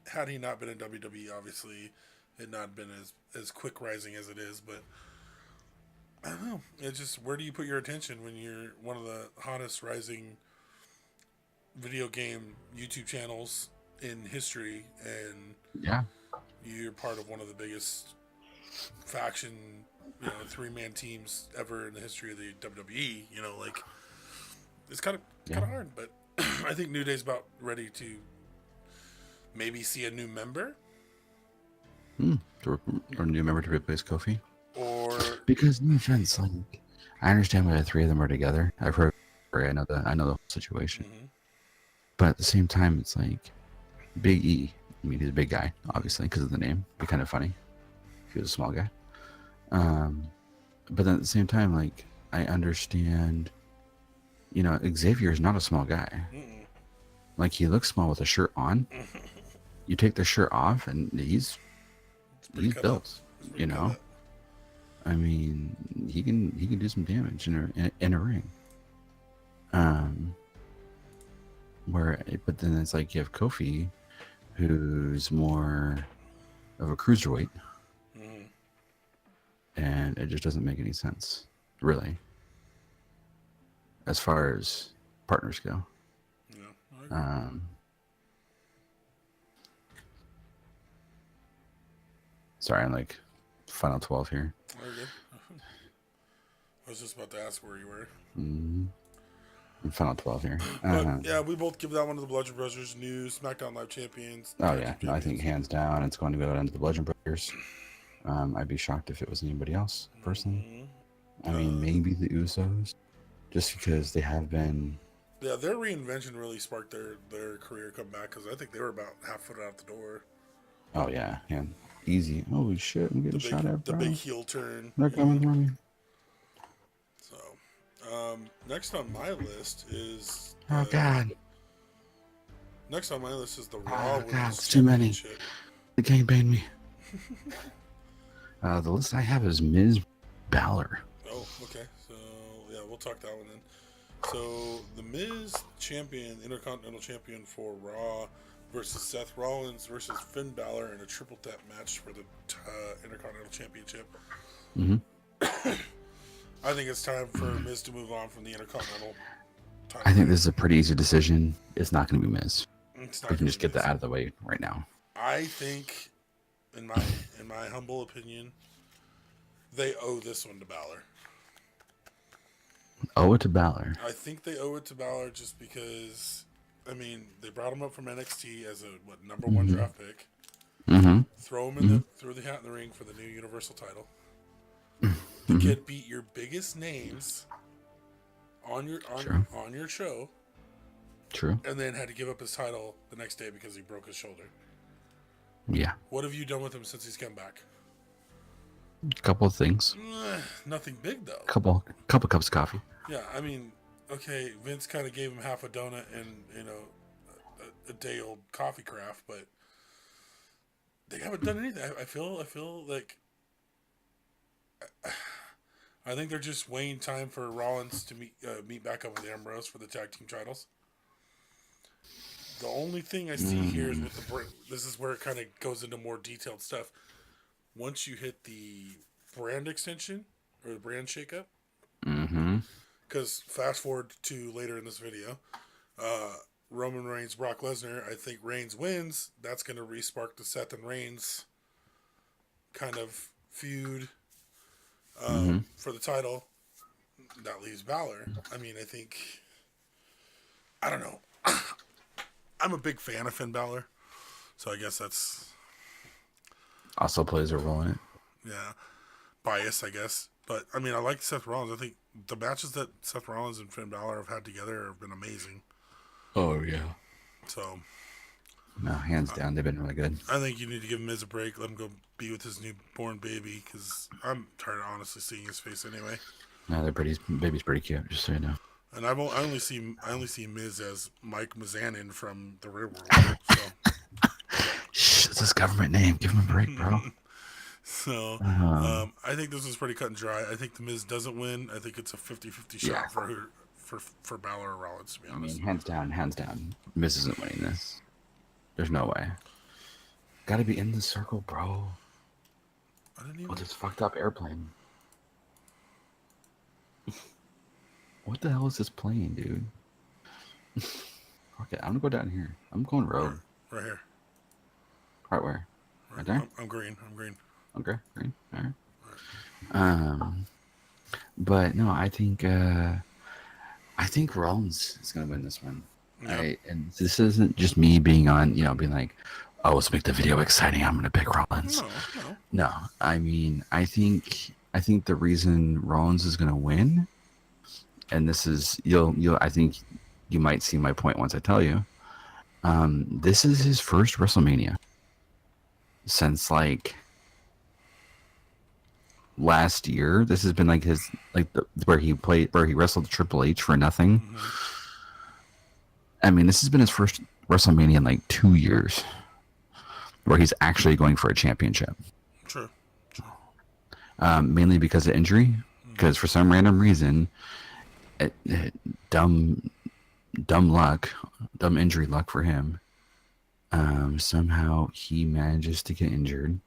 had he not been in WWE, obviously, it not been as quick rising as it is. But I don't know. It's just, where do you put your attention when you're one of the hottest rising video game YouTube channels in history, and you're part of one of the biggest faction, 3-man teams ever in the history of the WWE? You know, like, it's kind of hard. But I think New Day's about ready to maybe see a new member, or a new member to replace Kofi. Or because, no offense, like, I understand why the three of them are together. I've heard, I know the whole situation, but at the same time, it's like Big E. I mean, he's a big guy, obviously, because of the name. It'd be kind of funny if he was a small guy. But then at the same time, like, I understand, Xavier is not a small guy. Like, he looks small with a shirt on. You take the shirt off, and he's built. I mean, he can do some damage in a ring. But then it's like you have Kofi, who's more of a cruiserweight, and it just doesn't make any sense, really, as far as partners go. Sorry, I'm like final 12 here. Very good. I was just about to ask where you were. Final 12 here. But yeah, we both give that one to the Bludgeon Brothers, new SmackDown Live champions. Oh yeah, no, I think hands down it's going to go down to the Bludgeon Brothers. I'd be shocked if it was anybody else, personally. I mean, maybe the Usos, just because they have been. Yeah, their reinvention really sparked their career comeback, because I think they were about half foot out the door. Oh yeah, and easy. Holy shit, I'm getting shot at, bro. The big heel turn. They're coming for me. So, next on my list is. Oh god. Next on my list is the Raw. Oh god, it's too many. The gang banged me. The list I have is Ms. Balor. Oh, okay. So yeah, we'll talk that one then. So the Miz champion, Intercontinental Champion for Raw versus Seth Rollins versus Finn Balor in a triple threat match for the Intercontinental Championship. Mm-hmm. I think it's time for Miz to move on from the Intercontinental title. I think this is a pretty easy decision. It's not going to be Miz. It's not We can gonna just be get that Miz. out of the way right now. I think, in my humble opinion, they owe this one to Balor. Owe it to Balor. I think they owe it to Balor just because, I mean, they brought him up from NXT as a number one draft pick. Mm-hmm. Throw him in throw the hat in the ring for the new Universal title. The kid beat your biggest names on your show. True. And then had to give up his title the next day because he broke his shoulder. Yeah. What have you done with him since he's come back? Couple of things. Nothing big though. Couple cups of coffee. Yeah, I mean, okay, Vince kind of gave him half a donut and a day old coffee craft, but they haven't done anything. I feel like I think they're just waiting time for Rollins to meet back up with Ambrose for the tag team titles. The only thing I see here is with this is where it kind of goes into more detailed stuff. Once you hit the brand extension or the brand shakeup, because fast forward to later in this video, Roman Reigns, Brock Lesnar. I think Reigns wins. That's going to re-spark the Seth and Reigns kind of feud for the title. That leaves Balor. I mean, I don't know. I'm a big fan of Finn Balor, so I guess that's also plays a role in it. Yeah, bias, I guess. But I mean, I like Seth Rollins. I think the matches that Seth Rollins and Finn Balor have had together have been amazing. Oh yeah. So, no, hands down, they've been really good. I think you need to give Miz a break. Let him go be with his newborn baby because I'm tired of honestly seeing his face anyway. No, baby's pretty cute. Just so you know. And I only see Miz as Mike Mizanin from the real world. So. Shh, it's his government name. Give him a break, bro. So, I think this is pretty cut and dry. I think the Miz doesn't win. I think it's a 50-50 shot for Balor or Rollins, to be honest. I mean, hands down. Miz isn't winning this. There's no way. Gotta be in the circle, bro. I didn't even... With this fucked up airplane. What the hell is this plane, dude? Okay, I'm gonna go down here. I'm going rogue. Right here. Right where? Right there? I'm green. Okay, green. All right. But no, I think Rollins is gonna win this one. Yep. And this isn't just me being on, being like, oh, let's make the video exciting. I'm gonna pick Rollins. No. I mean, I think the reason Rollins is gonna win, and this is I think you might see my point once I tell you. This is his first WrestleMania since last year. This has been where he wrestled Triple H for nothing. I mean, this has been his first WrestleMania in 2 years where he's actually going for a championship. Sure. Mainly because of injury, because for some random reason, dumb injury luck for him. Somehow he manages to get injured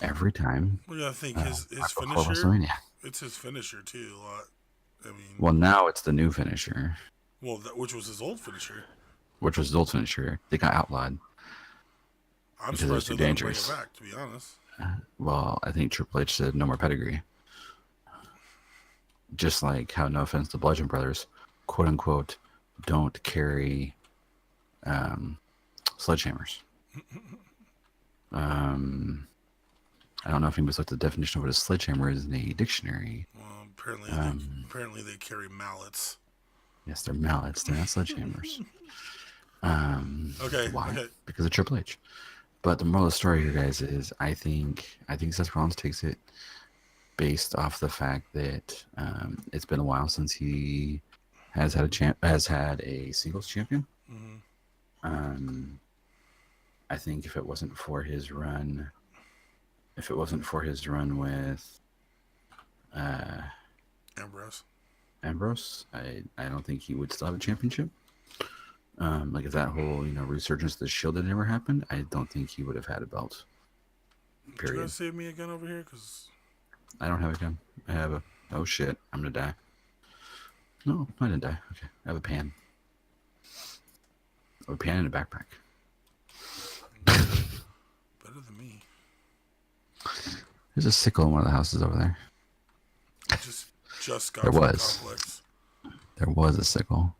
every time. Well, yeah, I think his finisher. It's his finisher too. A lot. I mean. Well, now it's the new finisher. Well, which was his old finisher. They got outlawed. I'm surprised they didn't bring it back, to be honest. Well, I think Triple H said no more pedigree. Just like how, no offense to Bludgeon Brothers, quote unquote, don't carry sledgehammers. I don't know if anybody's looked at the definition of what a sledgehammer is in a dictionary. Well, apparently they carry mallets. Yes, they're mallets. They're not sledgehammers. Okay. Why? Okay. Because of Triple H. But the moral of the story here, guys, is I think Seth Rollins takes it based off the fact that it's been a while since he has had a singles champion. I think if it wasn't for his run if it wasn't for his run with Ambrose. Ambrose, I don't think he would still have a championship. Like if that whole resurgence of the Shield had never happened, I don't think he would have had a belt. Did Period. you guys save me a gun over here? Because I don't have a gun. I have a. Oh shit! I'm gonna die. No, I didn't die. Okay, I have a pan. I have a pan and a backpack. better than me. There's a sickle in one of the houses over there. I just got There to the was. complex. There was a sickle.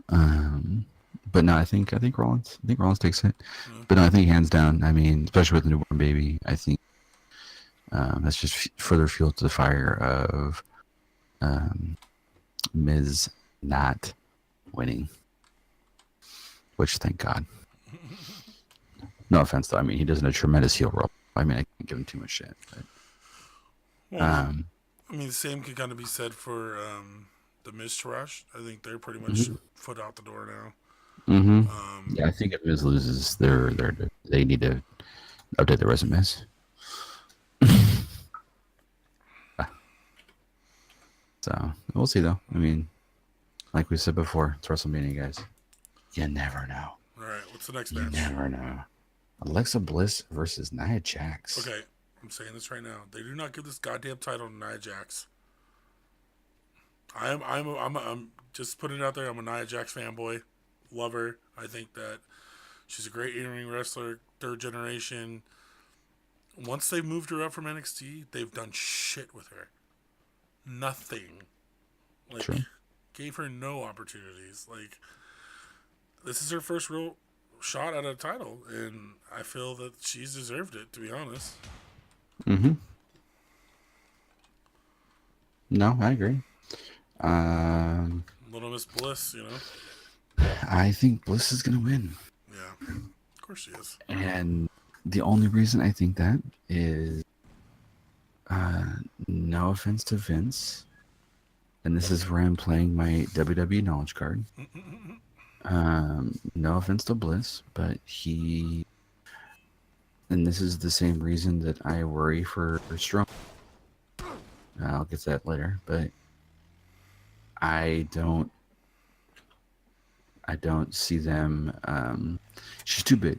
But no, I think Rollins. I think Rollins takes it. But no, I think hands down. I mean, especially with the newborn baby, I think that's just further fuel to the fire of Miz not winning. Which, thank God. No offense, though. I mean, he does a tremendous heel role. I mean, I can't give him too much shit. But, Well, I mean, the same can kind of be said for the Miz Taraj. I think they're pretty much foot out the door now. Yeah, I think if Miz loses, they need to update their resumes. So we'll see, though. I mean, like we said before, it's WrestleMania, guys. You never know. All right, what's the next You match? never know. Alexa Bliss versus Nia Jax. Okay, I'm saying this right now. They do not give this goddamn title to Nia Jax. I'm just putting it out there. I'm a Nia Jax fanboy, love her. I think that she's a great in-ring wrestler, third generation. Once they moved her up from NXT, they've done shit with her. Nothing. Like, True. Gave her no opportunities. Like, this is her first real shot at a title, and I feel that she's deserved it, to be honest. No, I agree. Little Miss Bliss, I think Bliss is going to win. Yeah, of course she is. And the only reason I think that is, no offense to Vince, and this is where I'm playing my WWE knowledge card. No offense to Bliss, but and this is the same reason that I worry for Strowman. I'll get to that later, but I don't see them. She's too big,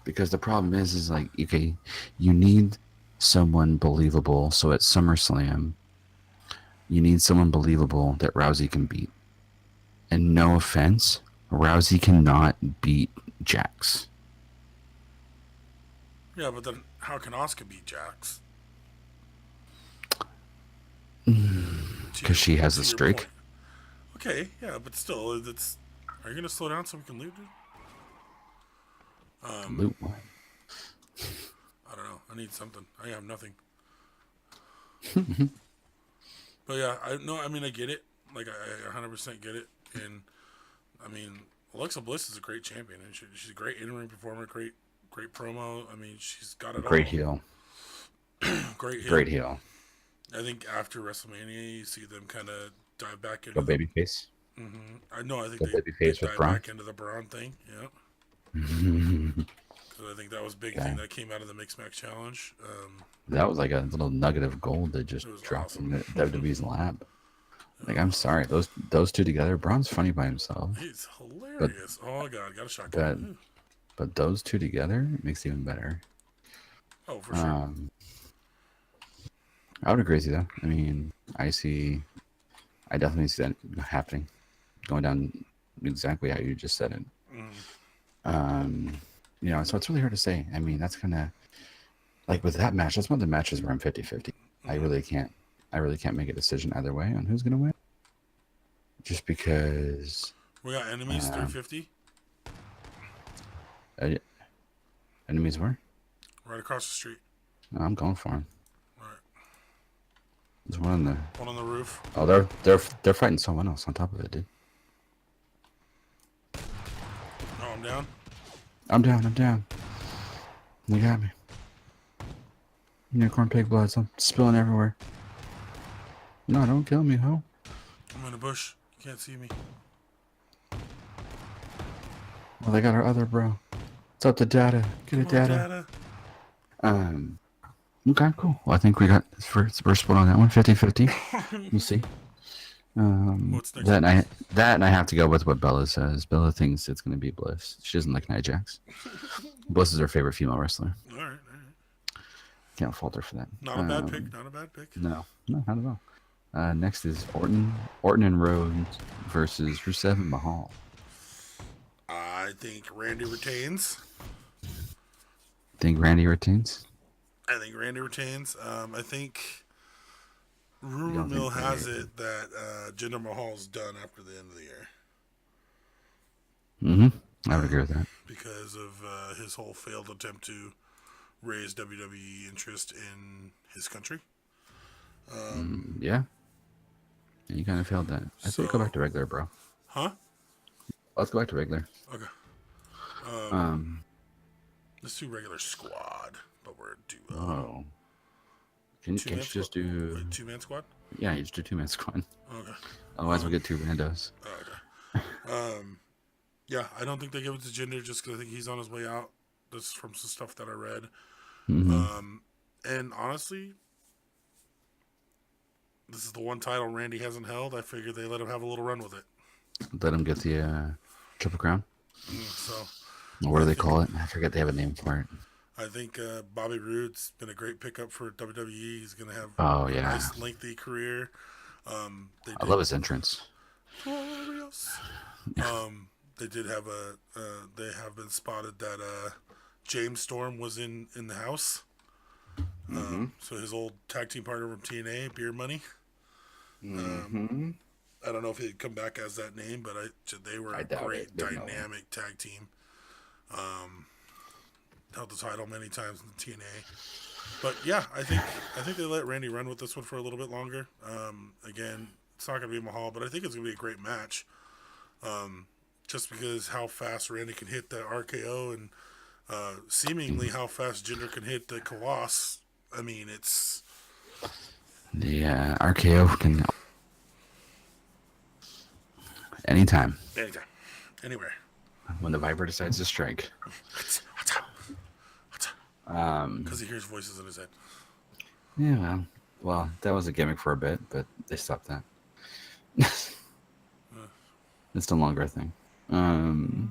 because the problem is like, okay, you need someone believable. So at SummerSlam, you need someone believable that Rousey can beat. And no offense, Rousey cannot beat Jax. Yeah, but then how can Asuka beat Jax? Because she has a streak. Point. Okay, yeah, but still, are you going to slow down so we can loot, dude? Loot. I don't know. I need something. I have nothing. But yeah, I get it. Like, I 100% get it. And, I mean, Alexa Bliss is a great champion. And she's a great in-ring performer, great promo. I mean, she's got it Great all. heel. Great heel. I think after WrestleMania, you see them kind of dive back into the babyface. I know. I think they dive back into the Braun thing. Yeah. Because I think that was a big thing that came out of the Mixed Match Challenge. That was like a little nugget of gold that just dropped in the WWE's lap. Like, I'm sorry, those two together. Braun's funny by himself. He's hilarious. Oh God, got a shotgun. But those two together makes it even better. Oh, for sure. I would agree with you, though. I mean, I definitely see that happening, going down exactly how you just said it. So it's really hard to say. I mean, that's kind of like with that match. That's one of the matches where I'm 50-50. I really can't make a decision either way on who's gonna win. Just because we got enemies 350. Enemies where? Right across the street. No, I'm going for him. There's one on the roof. Oh, they're fighting someone else on top of it, dude. Oh, I'm down. I'm down. You got me. Unicorn pig blood. I'm spilling everywhere. No, don't kill me, ho. I'm in a bush. You can't see me. Well, they got our other bro. What's up to Data? Get it, Data. Um, okay, cool. Well, I think we got first one on that one, 50-50. We'll see. What's next? That and I have to go with what Bella says. Bella thinks it's going to be Bliss. She doesn't like Nia Jax. Bliss is her favorite female wrestler. All right, all right. Can't fault her for that. Not a bad pick. Not a bad pick. No, not at all. Next is Orton and Rhodes versus Rusev and Mahal. I think Randy retains. Think Randy retains? I think Randy retains. I think rumor don't mill think has Randy- it that Jinder Mahal's done after the end of the year I would agree with that. because of his whole failed attempt to raise WWE interest in his country. Yeah. You kind of failed that. I say go back to regular, bro. Huh? Let's go back to regular. Okay. Let's do regular squad, but we're a duo. Oh. Can't you just do... Wait, 2-man squad? Yeah, you just do 2-man squad. Okay. Otherwise, we'll get 2 randos. Okay. Yeah, I don't think they give it to Jinder just because I think he's on his way out. This is from some stuff that I read. And honestly, this is the one title Randy hasn't held. I figured they let him have a little run with it. Let him get the Triple Crown. So, What do they call it? I forget. They have a name for it. I think Bobby Roode's been a great pickup for WWE. He's going to have a nice, lengthy career. I love his entrance. They did have they have been spotted that James Storm was in the house. So his old tag team partner from TNA, Beer Money. I don't know if he'd come back as that name, but they were a great dynamic tag team. Held the title many times in the TNA. But yeah, I think they let Randy run with this one for a little bit longer. Again, it's not going to be Mahal, but I think it's going to be a great match. Just because how fast Randy can hit the RKO and seemingly how fast Jinder can hit the Colossus. I mean, it's... The RKO can... Anytime. Anywhere. When the Viper decides to strike. Because he hears voices in his head. Yeah, well, that was a gimmick for a bit, but they stopped that. It's no longer a thing. Go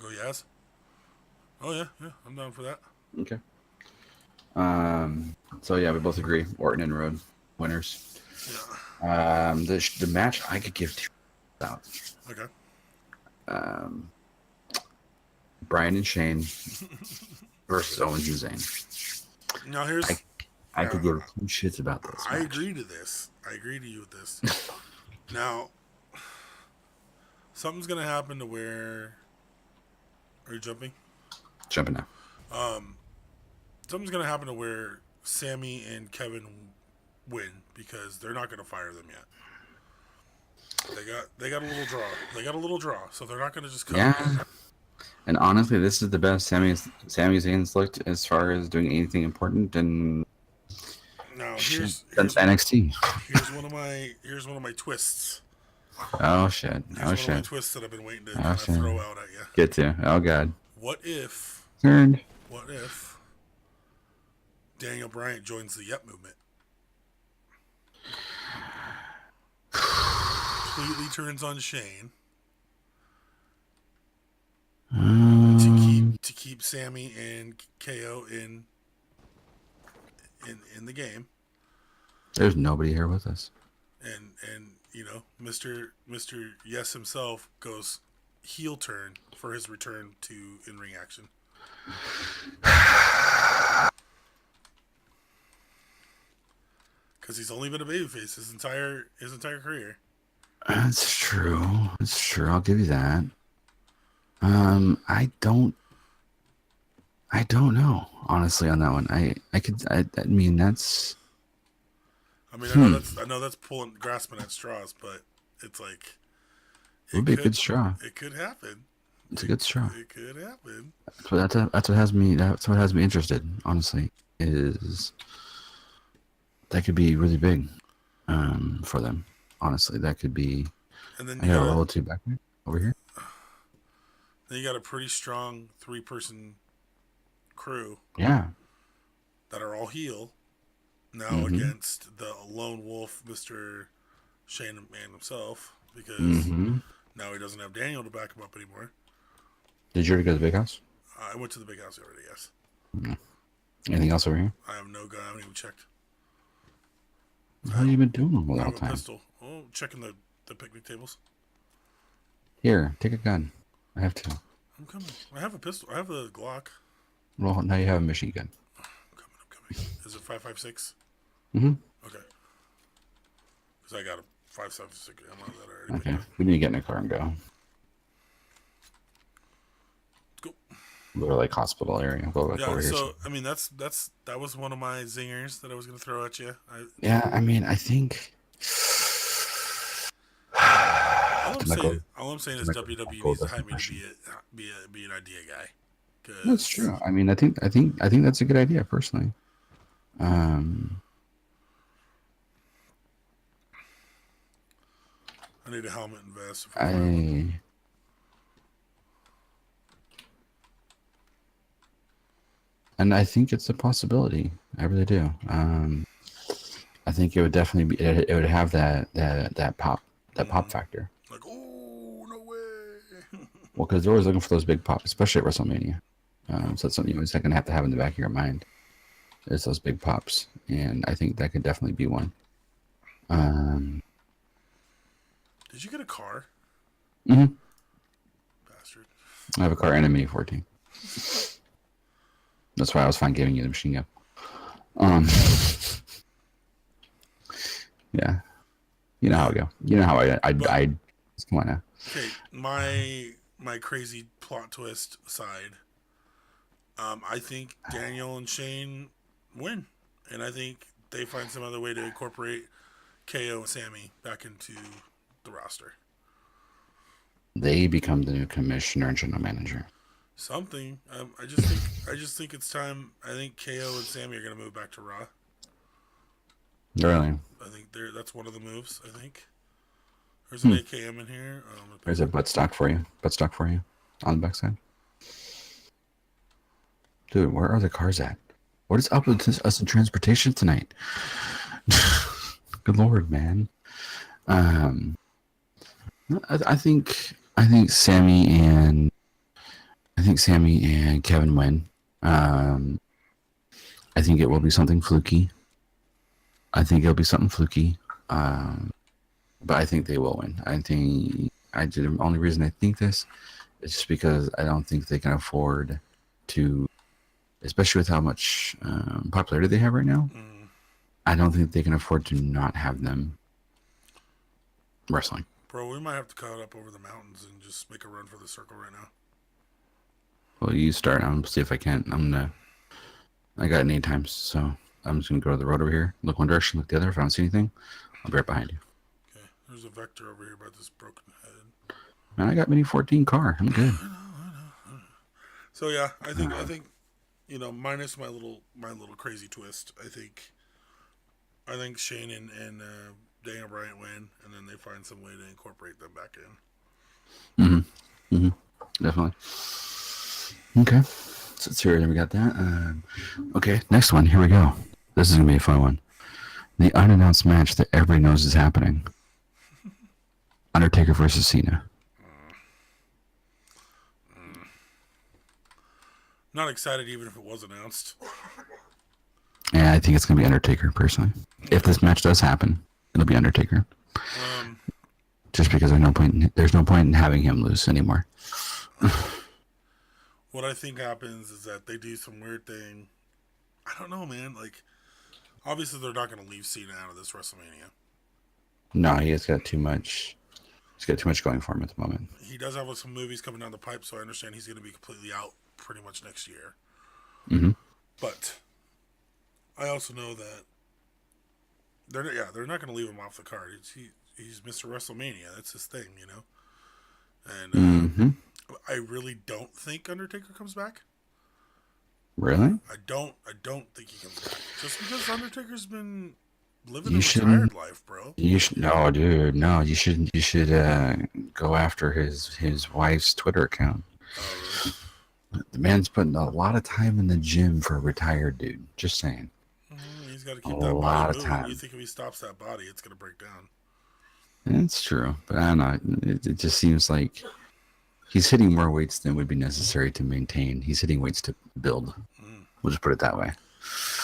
Yaz? Oh, yeah, I'm down for that. Okay. So, yeah, we both agree. Orton and Road, winners. Yeah. The match I could give 2 out. Okay. Brian and Shane versus Owens and Zayn. Now, here's... I could give 2 shits about this match. I agree to this. I agree to you with this. Now, something's going to happen to where... Are you jumping? Jumping now. Something's going to happen to where Sammy and Kevin win because they're not going to fire them yet. They got a little draw. They got a little draw, so they're not going to just come. Yeah. And honestly, this is the best Sami Zayn's looked as far as doing anything important and here's NXT. Here's one of my twists. Oh shit! Here's one of my twists that I've been waiting to kind of throw out at you. Get to. Oh god. What if Daniel Bryan joins the Yep movement? Completely turns on Shane to keep Sammy and KO in the game. There's nobody here with us. And Mr. Yes himself goes heel turn for his return to in-ring action. Because he's only been a babyface his entire career. That's true. I'll give you that. I don't know honestly on that one. I mean that's. I mean, I know that's grasping at straws, but it's like it would be a good straw. It could happen. It's a good straw. It could happen. That's what has me. That's what has me interested. Honestly, is that could be really big, for them. Honestly, that could be. And then I got a level 2 back there over here. Then you got a pretty strong 3-person crew Yeah. that are all heel now Mm-hmm. against the lone wolf, Mr. Shane Man himself, because Mm-hmm. now he doesn't have Daniel to back him up anymore. Did you already go to the big house? I went to the big house already, yes. No. Anything else over here? I have no gun. I haven't even checked. How have you been doing all I the have whole a time? pistol. Oh, checking the picnic tables. Here, take a gun. I have two. I'm coming. I have a pistol. I have a Glock. Well, now you have a machine gun. I'm coming. Is it 5.56? Mm-hmm. Okay. Because I got a 5.76 ammo that I already picked Okay. up. We need to get in a car and go. Let's go. Go to like hospital area. Go back Yeah, over here. so I mean that was one of my zingers that I was gonna throw at you. Yeah, I mean, I think. All I'm saying is WWE needs to hire me to be an idea guy. That's true. I mean, I think that's a good idea personally. I need a helmet and vest. And I think it's a possibility. I really do. I think it would definitely be. It would have that pop factor. Like, oh no way. Well, because they're always looking for those big pops, especially at WrestleMania. So that's something you're always going to have in the back of your mind. Is those big pops, and I think that could definitely be one. Did you get a car? Mm-hmm. Bastard. I have a car and a Mini 14. That's why I was fine giving you the machine gun. Yeah. You know how I go. You know how I come on now. Okay, my crazy plot twist aside, I think Daniel and Shane win, and I think they find some other way to incorporate KO and Sammy back into the roster. They become the new commissioner and general manager. Something. I just think it's time. I think KO and Sammy are gonna move back to Raw. Really? I think that's one of the moves. I think there's an AKM in here. There's a butt stock for you. On the backside. Dude, where are the cars at? What is up with us in transportation tonight? Good Lord, man. I think Sammy and Kevin win. I think it will be something fluky. But I think they will win. The only reason I think this is just because I don't think they can afford to, especially with how much popularity they have right now. I don't think they can afford to not have them wrestling. Bro, we might have to cut up over the mountains and just make a run for the circle right now. Well, you start. I'm gonna see if I can. I got 8 times, so I'm just gonna go to the road over here. Look one direction, look the other. If I don't see anything, I'll be right behind you. Okay, there's a Vector over here by this broken head. Man, I got Mini 14 car. I'm good. I know. So yeah, I think minus my little crazy twist. I think Shane and Daniel Bryan win, and then they find some way to incorporate them back in. Definitely. Okay, so let's hear it. We got that. Okay, next one. Here we go. This is gonna be a fun one. The unannounced match that everybody knows is happening. Undertaker versus Cena. Not excited even if it was announced. Yeah, I think it's gonna be Undertaker personally. If this match does happen, it'll be Undertaker. Just because there's no point in having him lose anymore. What I think happens is that they do some weird thing. I don't know, man. Like, obviously they're not going to leave Cena out of this WrestleMania. No, he's got too much. He's got too much going for him at the moment. He does have some movies coming down the pipe, so I understand he's going to be completely out pretty much next year. Mm-hmm. But I also know that they're not going to leave him off the card. He's Mr. WrestleMania. That's his thing, you know. And I really don't think Undertaker comes back. Really? I don't think he comes back. Just because Undertaker's been living a retired life, bro. No, dude. No, you should go after his wife's Twitter account. The man's putting a lot of time in the gym for a retired dude. Just saying. He's got to A keep that body lot of moving. You time. think if he stops that body, it's going to break down? It's true, but I don't know. It just seems like he's hitting more weights than would be necessary to maintain. He's hitting weights to build. We'll just put it that way.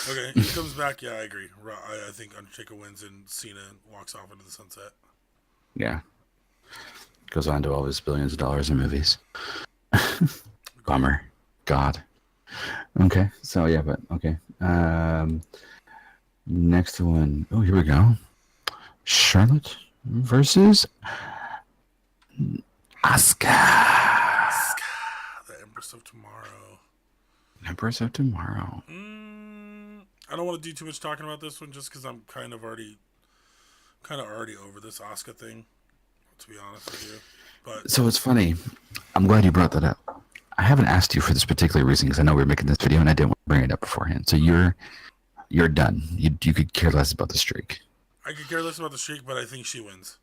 Okay, he comes back. Yeah, I agree. I think Undertaker wins and Cena walks off into the sunset. Yeah. Goes on to all his billions of dollars in movies. Bummer. God. Okay. So yeah, but okay. Next one. Oh, here we go. Charlotte versus Asuka. The Empress of Tomorrow. Empress of Tomorrow. I don't want to do too much talking about this one just because I'm kind of already over this Asuka thing, to be honest with you. But so it's funny. I'm glad you brought that up. I haven't asked you for this particular reason because I know we were making this video and I didn't want to bring it up beforehand. So you're done. You could care less about the streak. I could care less about the streak, but I think she wins.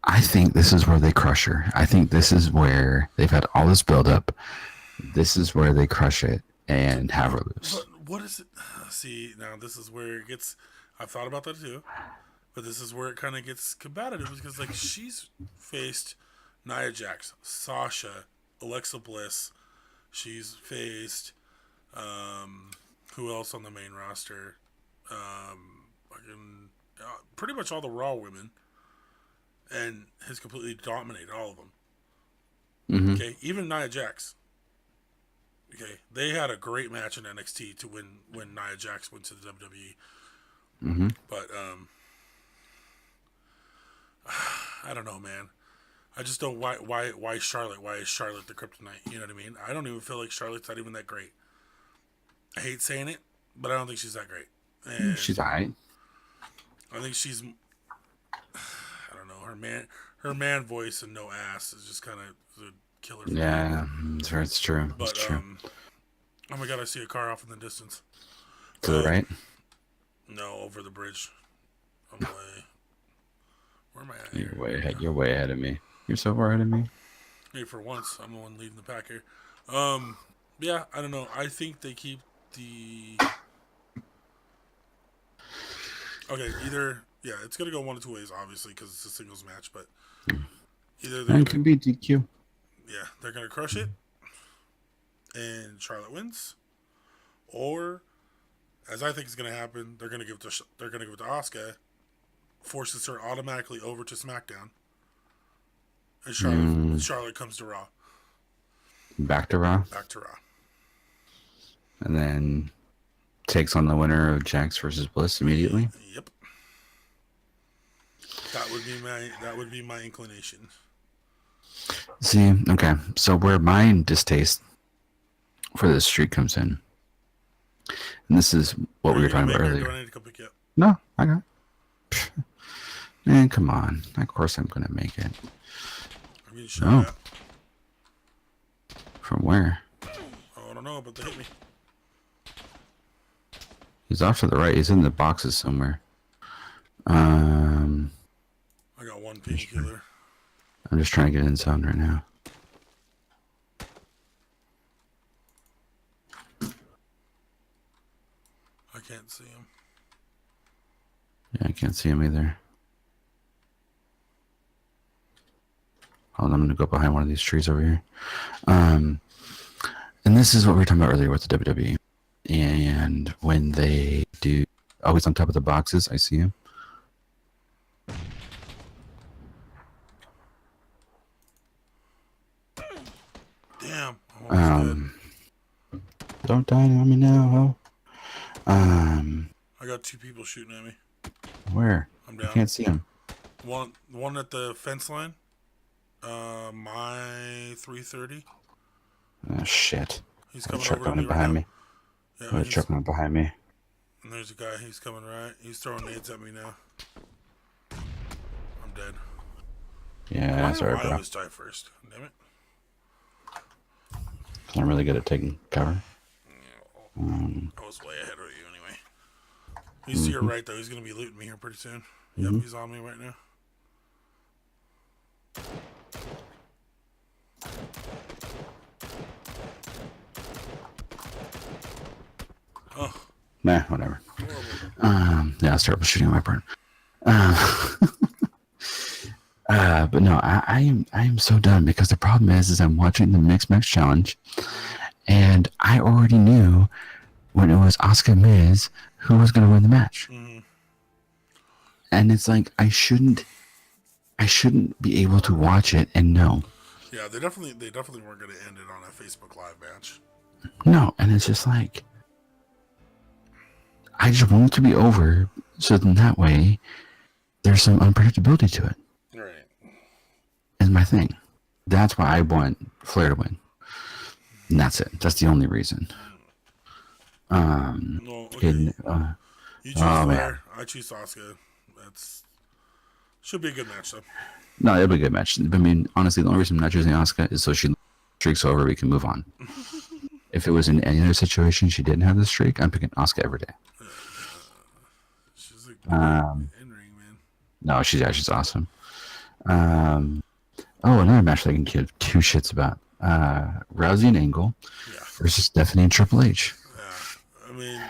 I think this is where they crush her. I think this is where they've had all this build up. This is where they crush it and have her lose. But what is it? See, now this is where it gets. I've thought about that too, but this is where it kind of gets combative because like she's faced Nia Jax, Sasha, Alexa Bliss. She's faced who else on the main roster? Pretty much all the Raw women, and has completely dominated all of them. Mm-hmm. Okay, even Nia Jax. Okay, they had a great match in NXT to win when Nia Jax went to the WWE. Mm-hmm. But I don't know, man. I just don't why Charlotte? Why is Charlotte the kryptonite? You know what I mean? I don't even feel like Charlotte's not even that great. I hate saying it, but I don't think she's that great. And she's alright. I think she's. I don't know, her man voice and no ass is just kind of a killer. Yeah, it's true. But it's true. Oh my god, I see a car off in the distance. To the right? No, over the bridge. On the way. Where am I at? You're way ahead. You're way ahead of me. You're so far ahead of me. Hey, for once, I'm the one leading the pack here. Yeah, I don't know. I think they keep the. Okay, either it's gonna go one of two ways, obviously, because it's a singles match. But either It could be DQ. Yeah, they're gonna crush it, and Charlotte wins, or, as I think is gonna happen, they're gonna give it to Asuka, forces her automatically over to SmackDown, and Charlotte comes to Raw. Back to Raw. Back to Raw. And then takes on the winner of Jax versus Bliss immediately. Yep. That would be my inclination. See, okay. So where my distaste for this streak comes in, and this is what we were talking about earlier. Do I need to come pick you up? No, I got it. Man, come on. Of course I'm going to make it. I'm getting shot at. From where? Oh, I don't know, but they hit me. He's off to the right. He's in the boxes somewhere. I got one painkiller. I'm just trying to get in zone right now. I can't see him. Yeah, I can't see him either. Hold on, I'm going to go behind one of these trees over here. And this is what we were talking about earlier with the WWE. And when they do... Oh, he's on top of the boxes. I see him. Damn. I'm dead. Don't die on me now, I got two people shooting at me. Where? I'm down. I can't see him. One at the fence line. My 330. Oh, shit. He's coming truck over to me coming behind me. Yeah, There's a truck coming behind me. And there's a guy. He's coming right. He's throwing nades at me now. I'm dead. Yeah, sorry, bro. I always die first. Damn it. I'm really good at taking cover. I was way ahead of you anyway. He's to your right, though. He's going to be looting me here pretty soon. Yep, he's on me right now. Nah, whatever. Horrible. Yeah, it's terrible shooting on my part. Uh, but no, I am so done because the problem is I'm watching the mixed match challenge, and I already knew when it was Asuka Miz who was going to win the match, and it's like I shouldn't be able to watch it and know. Yeah, they definitely weren't going to end it on a Facebook Live match. No, and it's just like I just want it to be over, so then that way there's some unpredictability to it. Right. Is my thing. That's why I want Flair to win. And that's it. That's the only reason. No, okay. You choose Flair. Man. I choose Asuka. That's should be a good match, though. No, it'll be a good match. I mean, honestly, the only reason I'm not choosing Asuka is so she streaks over, we can move on. If it was in any other situation she didn't have this streak, I'm picking Asuka every day. She's a good in-ring, man. No, she's awesome. Another match that I can give two shits about. Rousey and Angle versus Stephanie and Triple H. Yeah, I mean,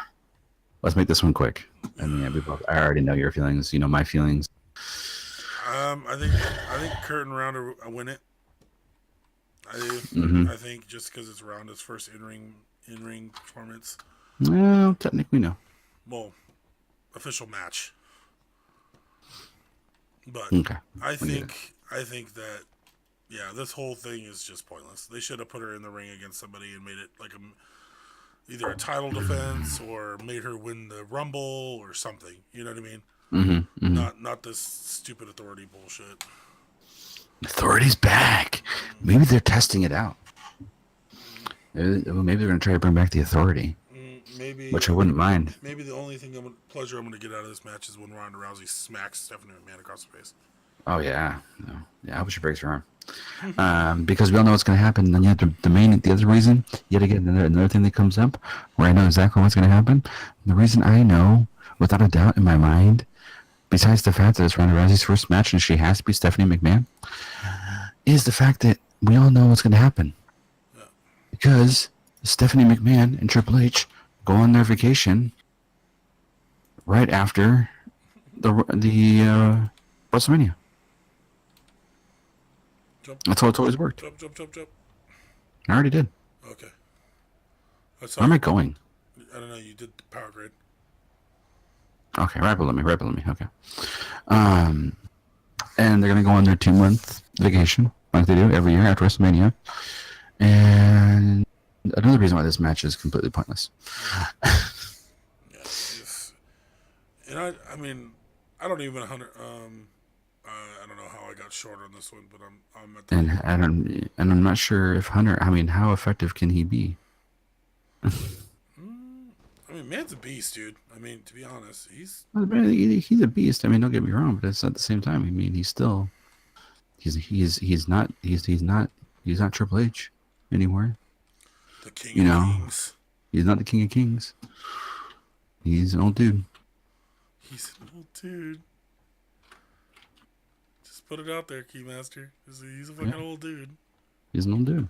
let's make this one quick. I mean, I already know your feelings. You know my feelings. I think Kurt and Ronda win it. I think just because it's Ronda's first in-ring performance. Well, technically no. Well, official match. But okay. I think that this whole thing is just pointless. They should have put her in the ring against somebody and made it like either a title defense or made her win the Rumble or something. You know what I mean? Not this stupid authority bullshit. Authority's back. Maybe they're testing it out. Maybe they're going to try to bring back the authority. Maybe, which I wouldn't mind. Maybe the only pleasure I'm going to get out of this match is when Ronda Rousey smacks Stephanie McMahon across the face. Oh yeah, no. Yeah. I hope she breaks her arm. Because we all know what's going to happen. And yet the other reason, yet again, another thing that comes up where I know exactly what's going to happen. The reason I know, without a doubt in my mind, besides the fact that it's Ronda Rousey's first match and she has to be Stephanie McMahon, is the fact that we all know what's going to happen. Yeah. Because Stephanie McMahon and Triple H go on their vacation right after the WrestleMania. Jump. That's how it's always worked. Jump. I already did. Okay. Where am I going? I don't know. You did the power grid. Okay, right below me. Okay. And they're going to go on their 2-month vacation, like they do every year after WrestleMania. And another reason why this match is completely pointless. And I mean, I don't even I don't know how I got short on this one, but I'm at the I'm not sure if Hunter. I mean, how effective can he be? I mean, man's a beast, dude. I mean, to be honest, he's a beast. I mean, don't get me wrong, but it's at the same time. I mean, he's not Triple H anymore. The King of Kings. He's not the King of Kings. He's an old dude. Just put it out there, Keymaster. He's a fucking old dude. He's an old dude.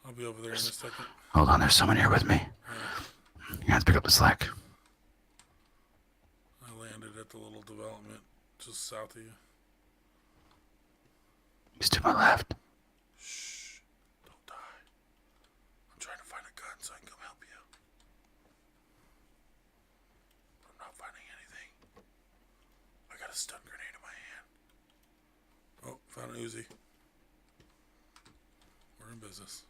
I'll be over there in a second. Hold on, there's someone here with me. You have to pick up the slack. I landed at the little development just south of you. He's to my left. Shh. Don't die. I'm trying to find a gun so I can come help you. I'm not finding anything. I got a stun grenade in my hand. Oh, found an Uzi. We're in business.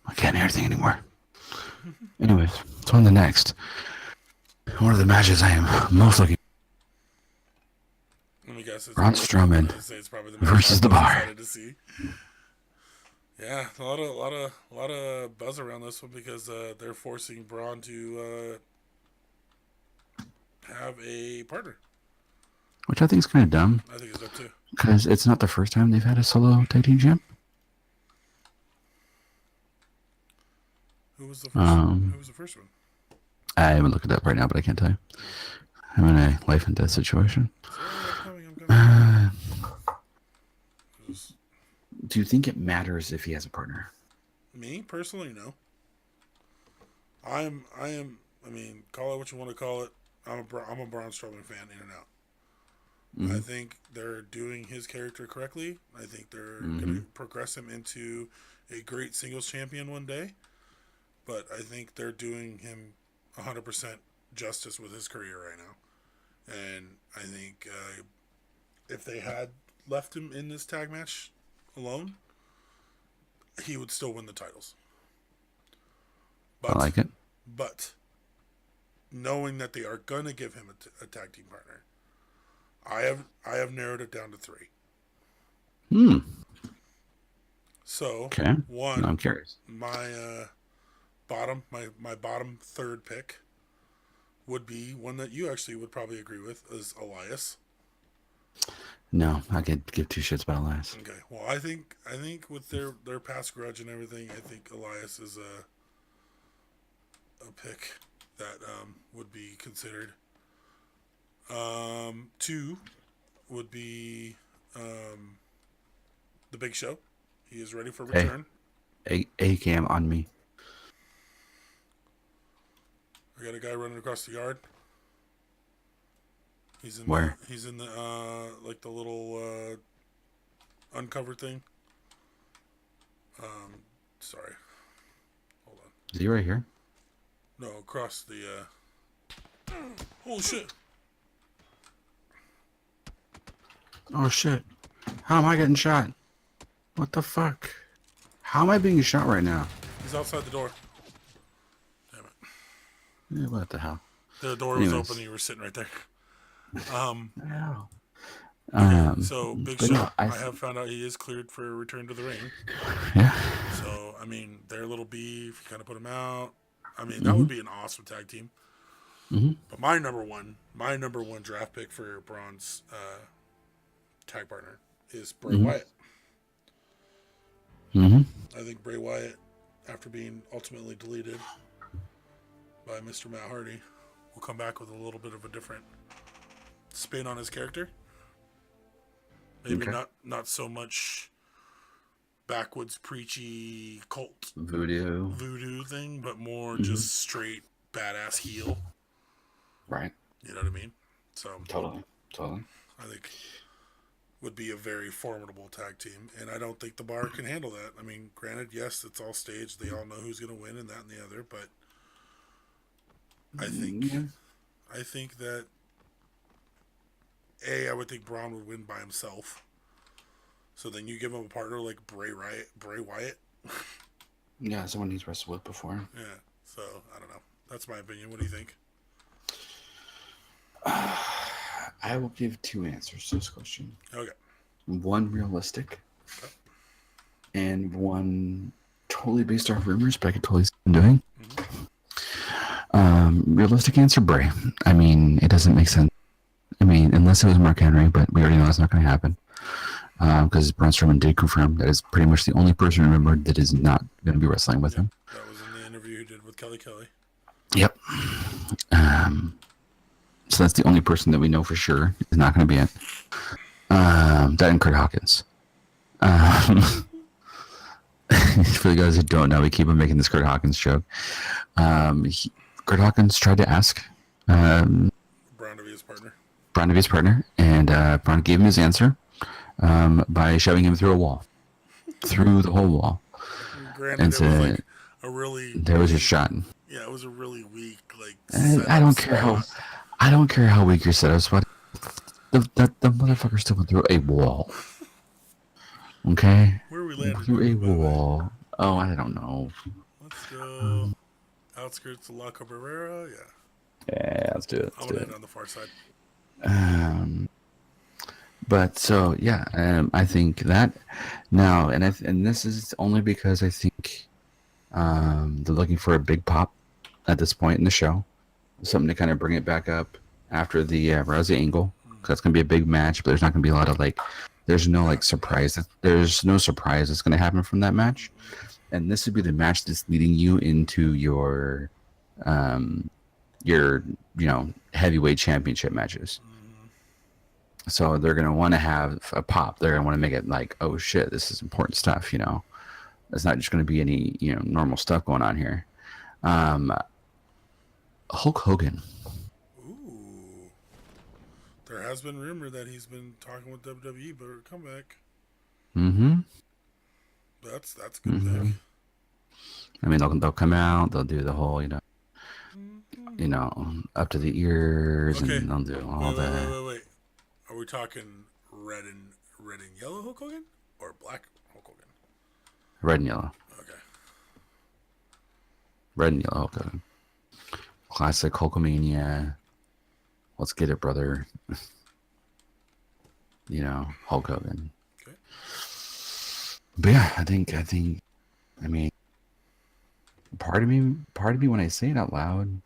I can't hear anything anymore. Anyways, so on the next. One of the matches I am most looking. Let me guess. Braun Strowman versus The Bar. Yeah, a lot of buzz around this one because they're forcing Braun to have a partner. Which I think is kind of dumb. I think it's dumb too. Because it's not the first time they've had a solo tag team champ. Who was the first one? I haven't looked it up right now, but I can't tell you. I'm in a life and death situation. I'm coming. Uh, Just, do you think it matters if he has a partner? me personally, no. I am. I mean, call it what you want to call it. I'm a Braun Strowman fan, in and out. I Mm-hmm. think they're doing his character correctly. I think they're going Mm-hmm. to progress him into a great singles champion one day. But I think they're doing him 100% justice with his career right now. And I think if they had left him in this tag match alone, he would still win the titles. I But like it. but knowing that they are gonna give him a tag team partner, I have narrowed it down to 3. Hmm. So Okay. No, I'm one, curious. my my bottom third pick would be one that you actually would probably agree with, is Elias. No, I could give two shits about Elias. Okay, well I think with their past grudge and everything, I think Elias is a pick that would be considered. 2 would be the Big Show. He is ready for Hey, return. A cam on me. I got a guy running across the yard. Where? He's in the like the little uncovered thing. Sorry. Hold on. Is he right here? No, across the holy shit. Oh shit! How am I getting shot? What the fuck? How am I being shot right now? He's outside the door. Damn it. What the hell? The door was open and you were sitting right there. Ow. Okay, so Big but Show, no, I have found out he is cleared for a return to the ring. Yeah. So I mean, their little beef, you kind of put him out. I mean, that Mm-hmm. would be an awesome tag team. Mm-hmm. But my number one draft pick for Braun's tag partner is Bray Mm-hmm. Wyatt. Mm-hmm. I think Bray Wyatt, after being ultimately deleted by Mr. Matt Hardy, will come back with a little bit of a different spin on his character. Maybe Okay. not so much backwoods preachy cult Voodoo. thing, but more just straight badass heel. Right. You know what I mean? So Totally. I think would be a very formidable tag team, and I don't think the bar can handle that. I mean, granted, yes, it's all staged; they all know who's going to win, and that and the other. But Yeah. I think that I would think Braun would win by himself. So then you give him a partner like Bray Wyatt. Yeah, someone he's wrestled with before. Yeah. So I don't know. That's my opinion. What do you think? I will give 2 answers to this question. Okay. One realistic, Okay. and one totally based off rumors, but I could totally see him doing. Realistic answer, Bray. I mean, it doesn't make sense. I mean, unless it was Mark Henry, but we already know that's not going to happen. Because Braun Strowman did confirm that is pretty much the only person remembered that is not going to be wrestling with him. That was in the interview he did with Kelly. Yep. So that's the only person that we know for sure is not going to be it. That and Kurt Hawkins. For the guys who don't know, we keep on making this Kurt Hawkins joke. Kurt Hawkins tried to ask Braun to be his partner. Braun to be his partner, and Braun gave him his answer by shoving him through a wall, through the whole wall. Granted, And it was so like a really there was your shot. Yeah, it was a really weak like. I don't care how weak your setup was. The motherfucker still went through a wall. Okay. Where we landed Through a by the way. wall. Oh, I don't know. Let's go outskirts of La Cabrera. Yeah, Yeah, let's do it. I'm gonna end on the far side. But so yeah, I think that now, and this is only because I think they're looking for a big pop at this point in the show, something to kind of bring it back up after the Rousey angle. Cause that's gonna be a big match, but there's not gonna be a lot of there's no surprise. There's no surprise that's gonna happen from that match, and this would be the match that's leading you into your your heavyweight championship matches. So they're gonna want to have a pop. They're gonna want to make it like, oh shit, this is important stuff. It's not just gonna be any normal stuff going on here. Hulk Hogan. Ooh. There has been rumor that he's been talking with WWE about a comeback. Mm-hmm. That's a good pick. I mean, they'll come out. They'll do the whole up to the ears, Okay. and they'll do all that. Wait. Are we talking red and yellow Hulk Hogan or black Hulk Hogan? Red and yellow. Okay. Red and yellow Hulk Hogan. Classic Hulkamania. Let's get it, brother. Hulk Hogan. Okay. But yeah, I think. I mean, part of me, when I say it out loud,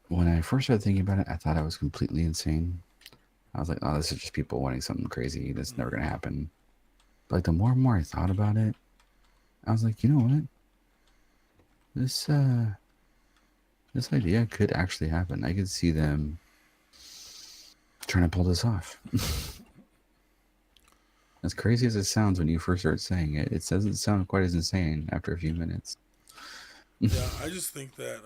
when I first started thinking about it, I thought I was completely insane. I was like, oh, this is just people wanting something crazy. That's never going to happen. But like, the more and more I thought about it, I was like, you know what? This idea could actually happen. I could see them trying to pull this off. As crazy as it sounds when you first start saying it, it doesn't sound quite as insane after a few minutes. Yeah, I just think that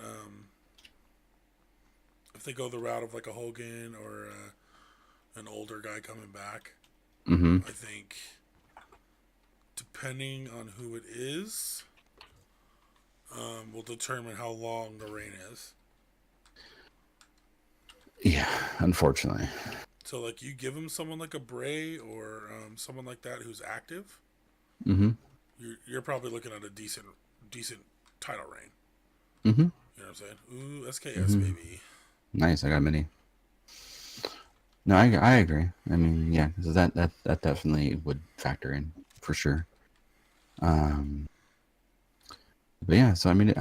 if they go the route of like a Hogan or an older guy coming back, I think depending on who it is, will determine how long the reign is. Yeah, unfortunately. So, like, you give him someone like a Bray or someone like that who's active, you're probably looking at a decent title reign. You know what I'm saying? Ooh, SKS baby. Nice, I got many. No, I agree. I mean, yeah, so that definitely would factor in for sure. But yeah, so I mean,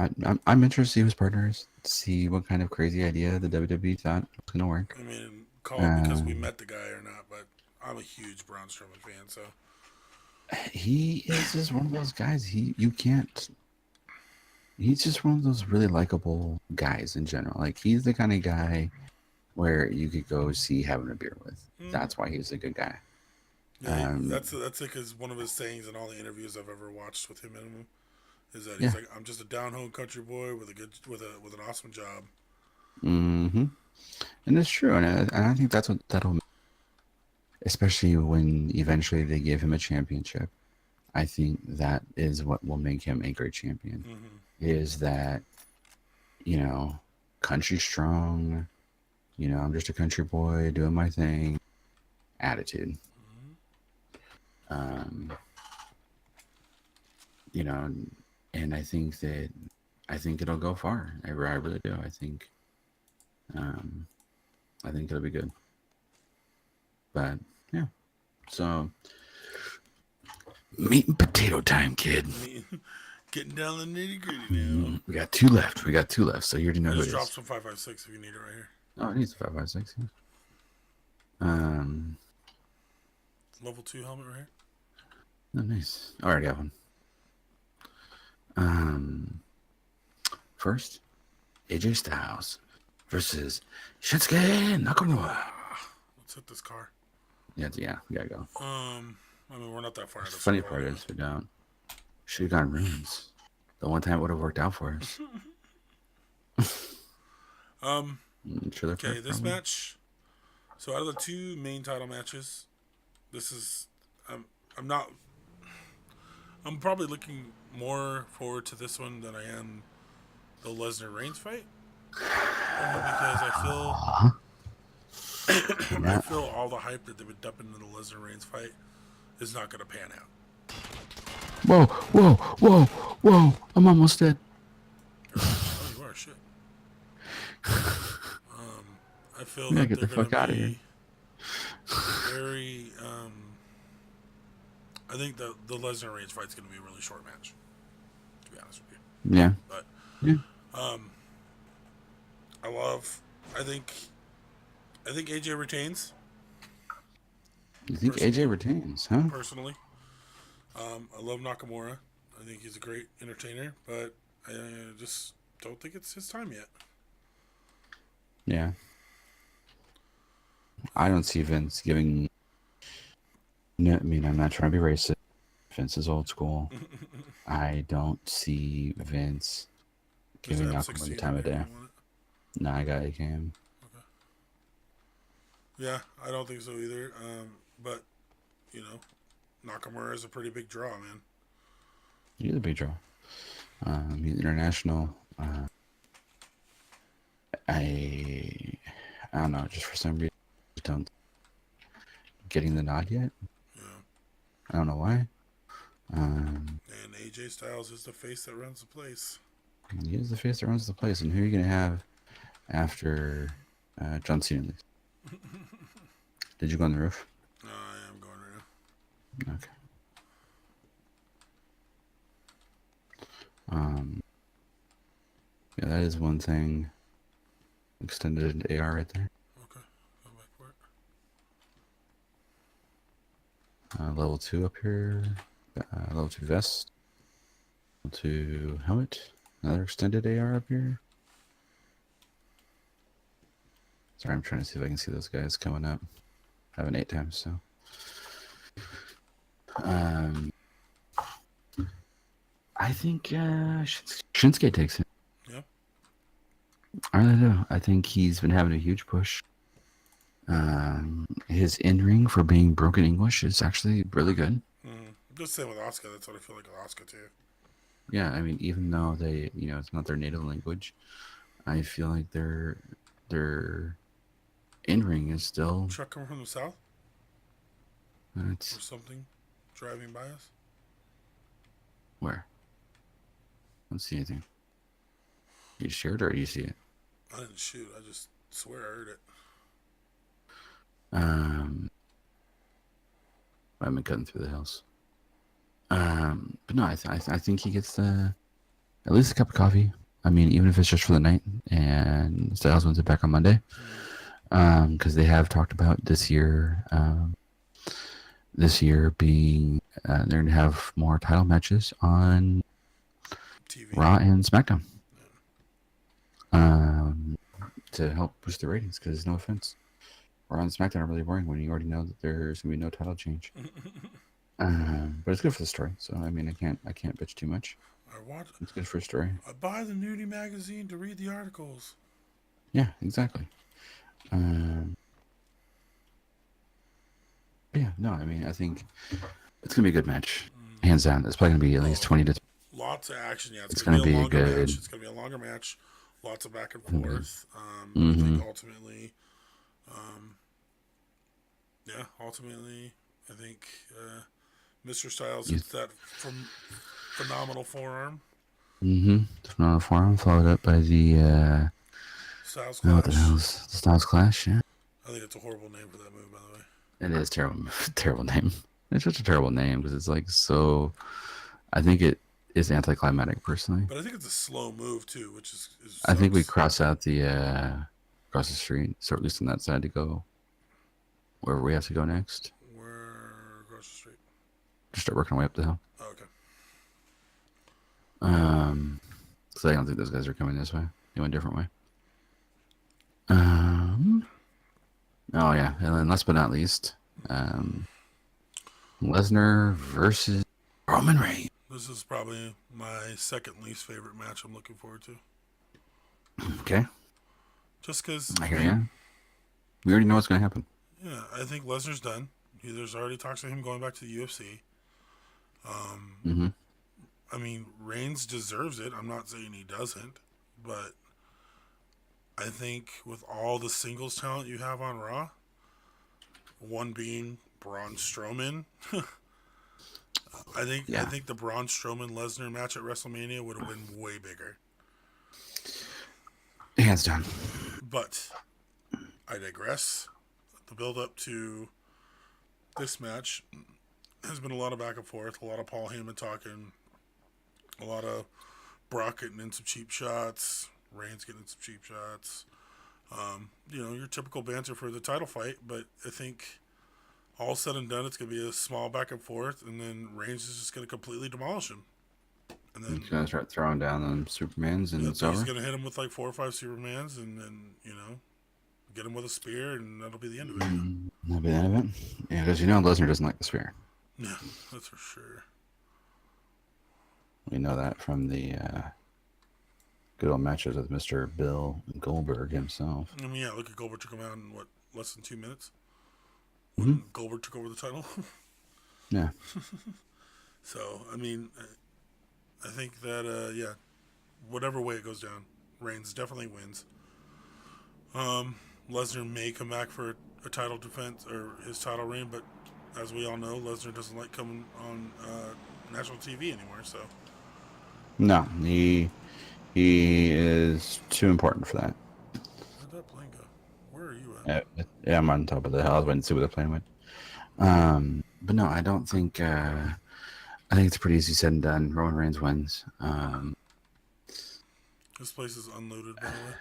I'm interested to see who's partners, see what kind of crazy idea the WWE thought was gonna work. I mean, call it because we met the guy or not, but I'm a huge Braun Strowman fan, so he is just one of those guys. You can't. He's just one of those really likable guys in general. Like, he's the kind of guy where you could go see having a beer with. That's why he's a good guy. Yeah, that's like one of his sayings in all the interviews I've ever watched with him in them is that he's like, I'm just a down home country boy with an awesome job. And it's true, and I think that's what that'll, especially when eventually they give him a championship. I think that is what will make him a great champion. Is that, country strong, I'm just a country boy doing my thing attitude. And I think it'll go far. I really do. I think it'll be good. But yeah, so meat and potato time, kid. Getting down the nitty gritty now. We got two left. So you already know who it is. Drop some 556 if you need it right here. Oh, it needs a 556. Yeah. Level 2 helmet right here. Oh, nice. I already have one. First, AJ Styles versus Shinsuke Nakamura. Let's hit this car. Yeah, we gotta go. I mean, we're not that far. The funny part is we don't. Should have gone runes. The one time it would have worked out for us. Okay, this match. So out of the two main title matches, this is I'm probably looking more forward to this one than I am the Lesnar Reigns fight, because I feel all the hype that they've been dumping into the Lesnar Reigns fight is not going to pan out. Whoa! I'm almost dead. Oh, you are shit. I feel that get the fuck out of here. Very. I think the Lesnar Reigns fight's going to be a really short match. To be honest with you. Yeah. But. Yeah. I think AJ retains. You think AJ retains, huh? Personally, I love Nakamura. I think he's a great entertainer, but I just don't think it's his time yet. Yeah. I don't see Vince giving. No, I mean, I'm not trying to be racist. Vince is old school. I don't see Vince Is the giving Nakamura the M16 time in of here? day. You want it? No, I got it, game. Okay. Yeah, I don't think so either. But you know, Nakamura is a pretty big draw, man. He's a big draw. He's international. I don't know. Just for some reason, I don't getting the nod yet. Yeah. I don't know why. And AJ Styles is the face that runs the place. He is the face that runs the place, and who are you gonna have after John Cena leaves? Did you go on the roof? I am going right now. Okay. Yeah, that is one thing. Extended AR right there. Okay, go back for it. Level 2 up here. Level 2 vest. Level 2 helmet. Another extended AR up here. Sorry, I'm trying to see if I can see those guys coming up. I have an 8 times, so. I think Shinsuke takes it. Yeah. I really do. I think he's been having a huge push. His in-ring for being broken English is actually really good. Just same with Asuka. That's what I feel like with Asuka too. Yeah, I mean, even though they, it's not their native language, I feel like their in-ring is still. Truck coming from the south It's or something, driving by us. where? I don't see anything. You shared it or you see it? I didn't shoot. I just swear I heard it. I've been cutting through the hills. But no, I think he gets at least a cup of coffee. I mean, even if it's just for the night, and Styles wins it back on Monday, because they have talked about this year. This year being they're going to have more title matches on TV. Raw and SmackDown. To help boost the ratings, because no offense, Raw and SmackDown are really boring when you already know that there's going to be no title change. But it's good for the story, so I mean, I can't bitch too much. It's good for a story. I buy the nudie magazine to read the articles. Yeah, exactly. Yeah, no, I mean, I think it's gonna be a good match, hands down. It's probably gonna be at least 20 to. Lots of action. Yeah, it's gonna be a good match. It's gonna be a longer match. Lots of back and forth. I think ultimately, I think Mr. Styles hits that from phenomenal forearm. Phenomenal forearm, followed up by the Styles Clash. What the hell's the Styles Clash? Yeah. I think it's a horrible name for that move, by the way. It is terrible name. It's such a terrible name because it's like so. I think it is anticlimactic, personally. But I think it's a slow move too, which is I think we cross out the across the street, so at least on that side to go wherever we have to go next. We're across the street. Just start working our way up the hill. Oh, okay. So I don't think those guys are coming this way. They went a different way. Oh yeah, and last but not least, Lesnar versus Roman Reigns. This is probably my second least favorite match I'm looking forward to. Okay. Just because I hear you. We already know what's going to happen. Yeah, I think Lesnar's done. There's already talks of him going back to the UFC. I mean, Reigns deserves it. I'm not saying he doesn't, but I think with all the singles talent you have on Raw, one being Braun Strowman, I think the Braun Strowman Lesnar match at WrestleMania would have been way bigger. Hands down. But I digress. The build up to this match has been a lot of back and forth, a lot of Paul Heyman talking, a lot of Brock getting in some cheap shots, Reigns getting in some cheap shots. Your typical banter for the title fight, but I think all said and done, it's going to be a small back and forth, and then Reigns is just going to completely demolish him. And then he's gonna start throwing down them Supermans, and it's over. He's gonna hit him with like 4 or 5 Supermans, and then Get him with a spear, and that'll be the end of it. That'll be the end of it. Yeah, because Lesnar doesn't like the spear. Yeah, that's for sure. We know that from the good old matches with Mr. Bill Goldberg himself. I mean, yeah, look at Goldberg took him out in what, less than 2 minutes Mm-hmm. Goldberg took over the title. Yeah. So I mean, I think that yeah, whatever way it goes down, Reigns definitely wins. Lesnar may come back for a title defense or his title reign, but as we all know, Lesnar doesn't like coming on national TV anymore. So No, he is too important for that. where'd that plane go? Where are you at? Yeah, I'm on top of the hill. I was waiting to see where the plane went. But no, I don't think. I think it's pretty easy said and done. Roman Reigns wins. This place is unloaded, by the way.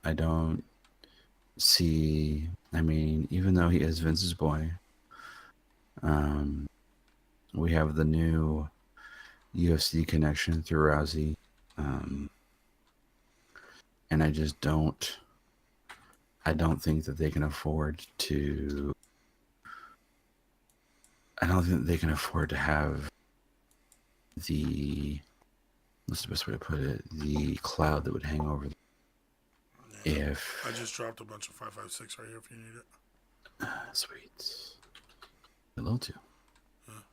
I don't see. I mean, even though he is Vince's boy, we have the new UFC connection through Rousey, and I just don't. I don't think that they can afford to. I don't think that they can afford to have the. What's the best way to put it? The cloud that would hang over them. Yeah, If I just dropped a bunch of 5.56 right here if you need it. Sweet. Hello too.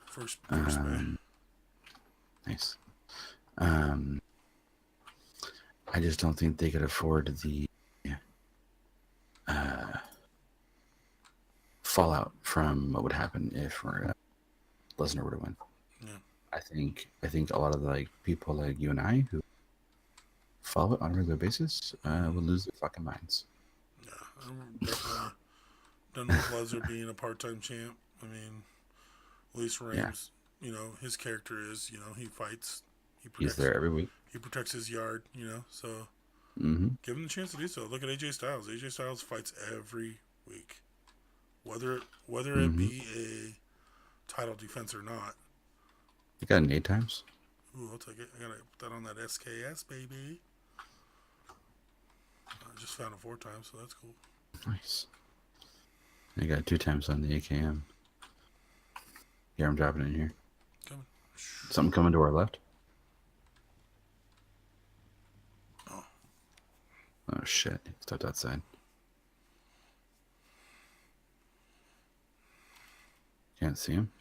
First spray. Nice. I just don't think they could afford the fallout from what would happen if Lesnar were to win. Yeah. I think a lot of people like you and I who follow it on a regular basis would lose their fucking minds. Yeah, I'm definitely done with Lesnar being a part-time champ. I mean, at least Reigns, his character is, he fights. He's there every week. He protects his yard, so Mm-hmm. give him the chance to do so. Look at AJ Styles. AJ Styles fights every week. Whether it be a title defense or not. You got an 8 times? Ooh, I'll take it. I gotta put that on that SKS, baby. I just found it 4 times, so that's cool. Nice. I got 2 times on the AKM. Here, I'm dropping it in here. Coming. Something coming to our left? Oh shit, he stepped outside. Can't see him?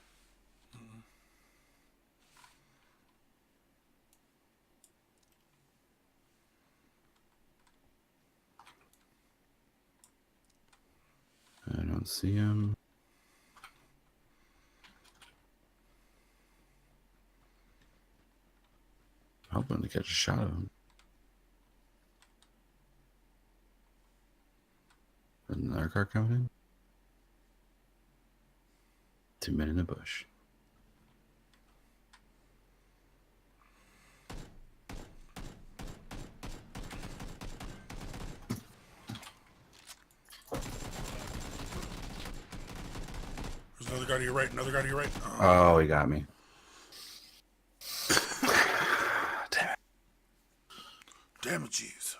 I don't see him. Hoping to catch a shot of him. Another car coming in. 2 men in the bush. There's another guy to your right. Another guy to your right. Oh, he got me. Damn it, Jeeves.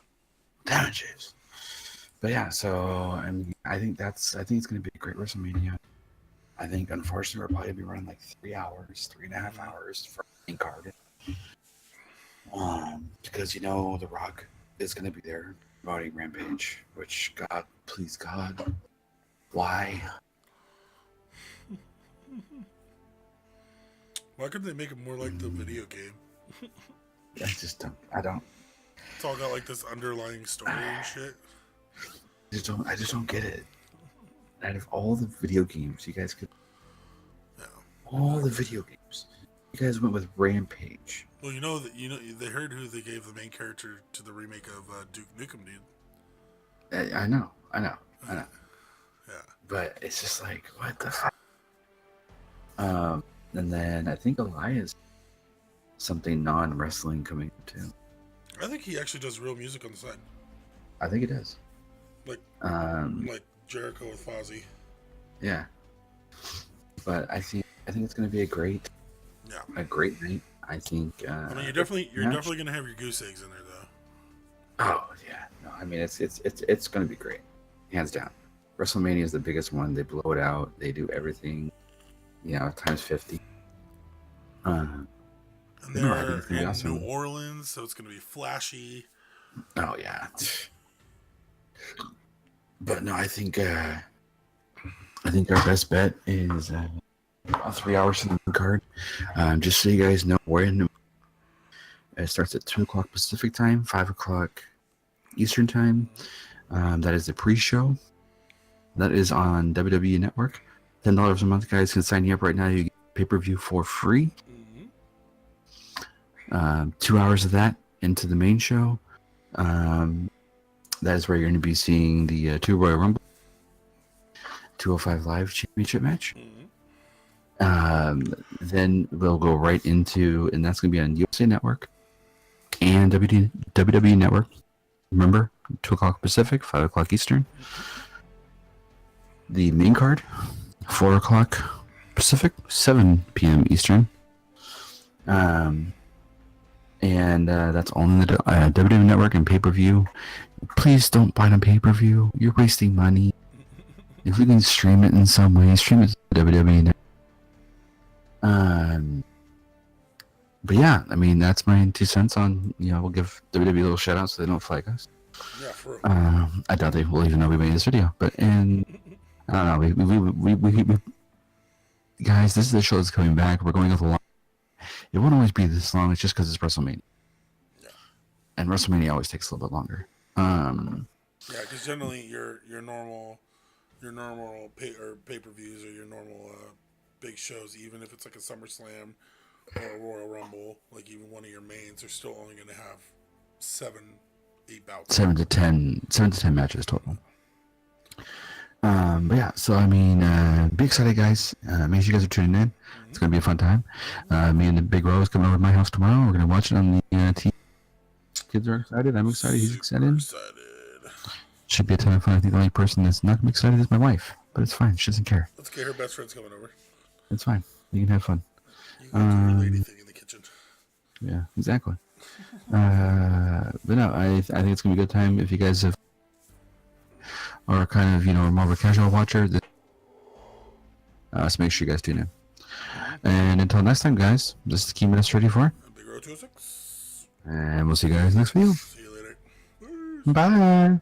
Damn it, Jeeves. But yeah, so I think it's going to be a great WrestleMania. I think, unfortunately, we're probably going to be running like 3 hours, 3.5 hours for the main card. Because, The Rock is going to be there promoting Rampage, which, God, please, God, why? Why couldn't they make it more like the video game? I don't. It's all got like this underlying story and shit. I just don't get it. Out of all the video games, you guys could. Yeah. All the video games, you guys went with Rampage. Well, they heard who they gave the main character to the remake of Duke Nukem, dude. I know. Yeah. But it's just like, what the fuck? And then I think Elias something non-wrestling coming too. I think he actually does real music on the side. I think it is. Like Jericho with Fozzy. Yeah. But I think it's going to be a great night. I think. I mean, you're definitely going to have your goose eggs in there, though. Oh yeah, no, I mean it's going to be great, hands down. WrestleMania is the biggest one. They blow it out. They do everything, times 50. And No, I think they're it's gonna be in awesome. New Orleans, so it's going to be flashy. Oh yeah. But no, I think our best bet is about 3 hours from the card. Just so you guys know, it starts at 2 o'clock Pacific time, 5 o'clock Eastern time. That is the pre-show. That is on WWE Network. $10 a month, guys, can sign you up right now. You get pay-per-view for free. 2 hours of that into the main show. That is where you're going to be seeing the 2 Royal Rumble 205 Live Championship match. Then we'll go right into, and that's going to be on USA Network and WWE Network. Remember, 2 o'clock Pacific, 5 o'clock Eastern. The main card, 4 o'clock Pacific, 7 p.m. Eastern. And that's only the WWE Network and pay-per-view. Please don't buy it on pay-per-view. You're wasting money. If we can stream it in some way, stream it to WWE Network. But yeah, I mean, that's my 2 cents on, we'll give WWE a little shout out so they don't flag us. Yeah, for real. I doubt they will even know we made this video, but I don't know, we guys, this is the show that's coming back. We're going with a long. It won't always be this long. It's just because it's WrestleMania. Yeah. And WrestleMania always takes a little bit longer. Yeah, because generally your normal pay-per-views or your normal big shows, even if it's like a SummerSlam or a Royal Rumble, like even one of your mains, are still only going to have 7-8 bouts. 7 to 10 matches total. But yeah, so I mean, be excited, guys. Make sure you guys are tuning in. It's gonna be a fun time. Me and the Big Ro is coming over to my house tomorrow. We're gonna watch it on the TV. Kids are excited. I'm excited. He's excited. Should be a ton of fun. I think the only person that's not gonna be excited is my wife, but it's fine. She doesn't care. Let's get her best friend's coming over. It's fine. You can have fun. You can do your lady thing in the kitchen. Yeah, exactly. But no, I think it's gonna be a good time. If you guys are kind of more of a casual watcher, so make sure you guys tune in. And until next time, guys, this is Key Minutes 34. Big Row 206. And we'll see you guys next video. See you later. Bye.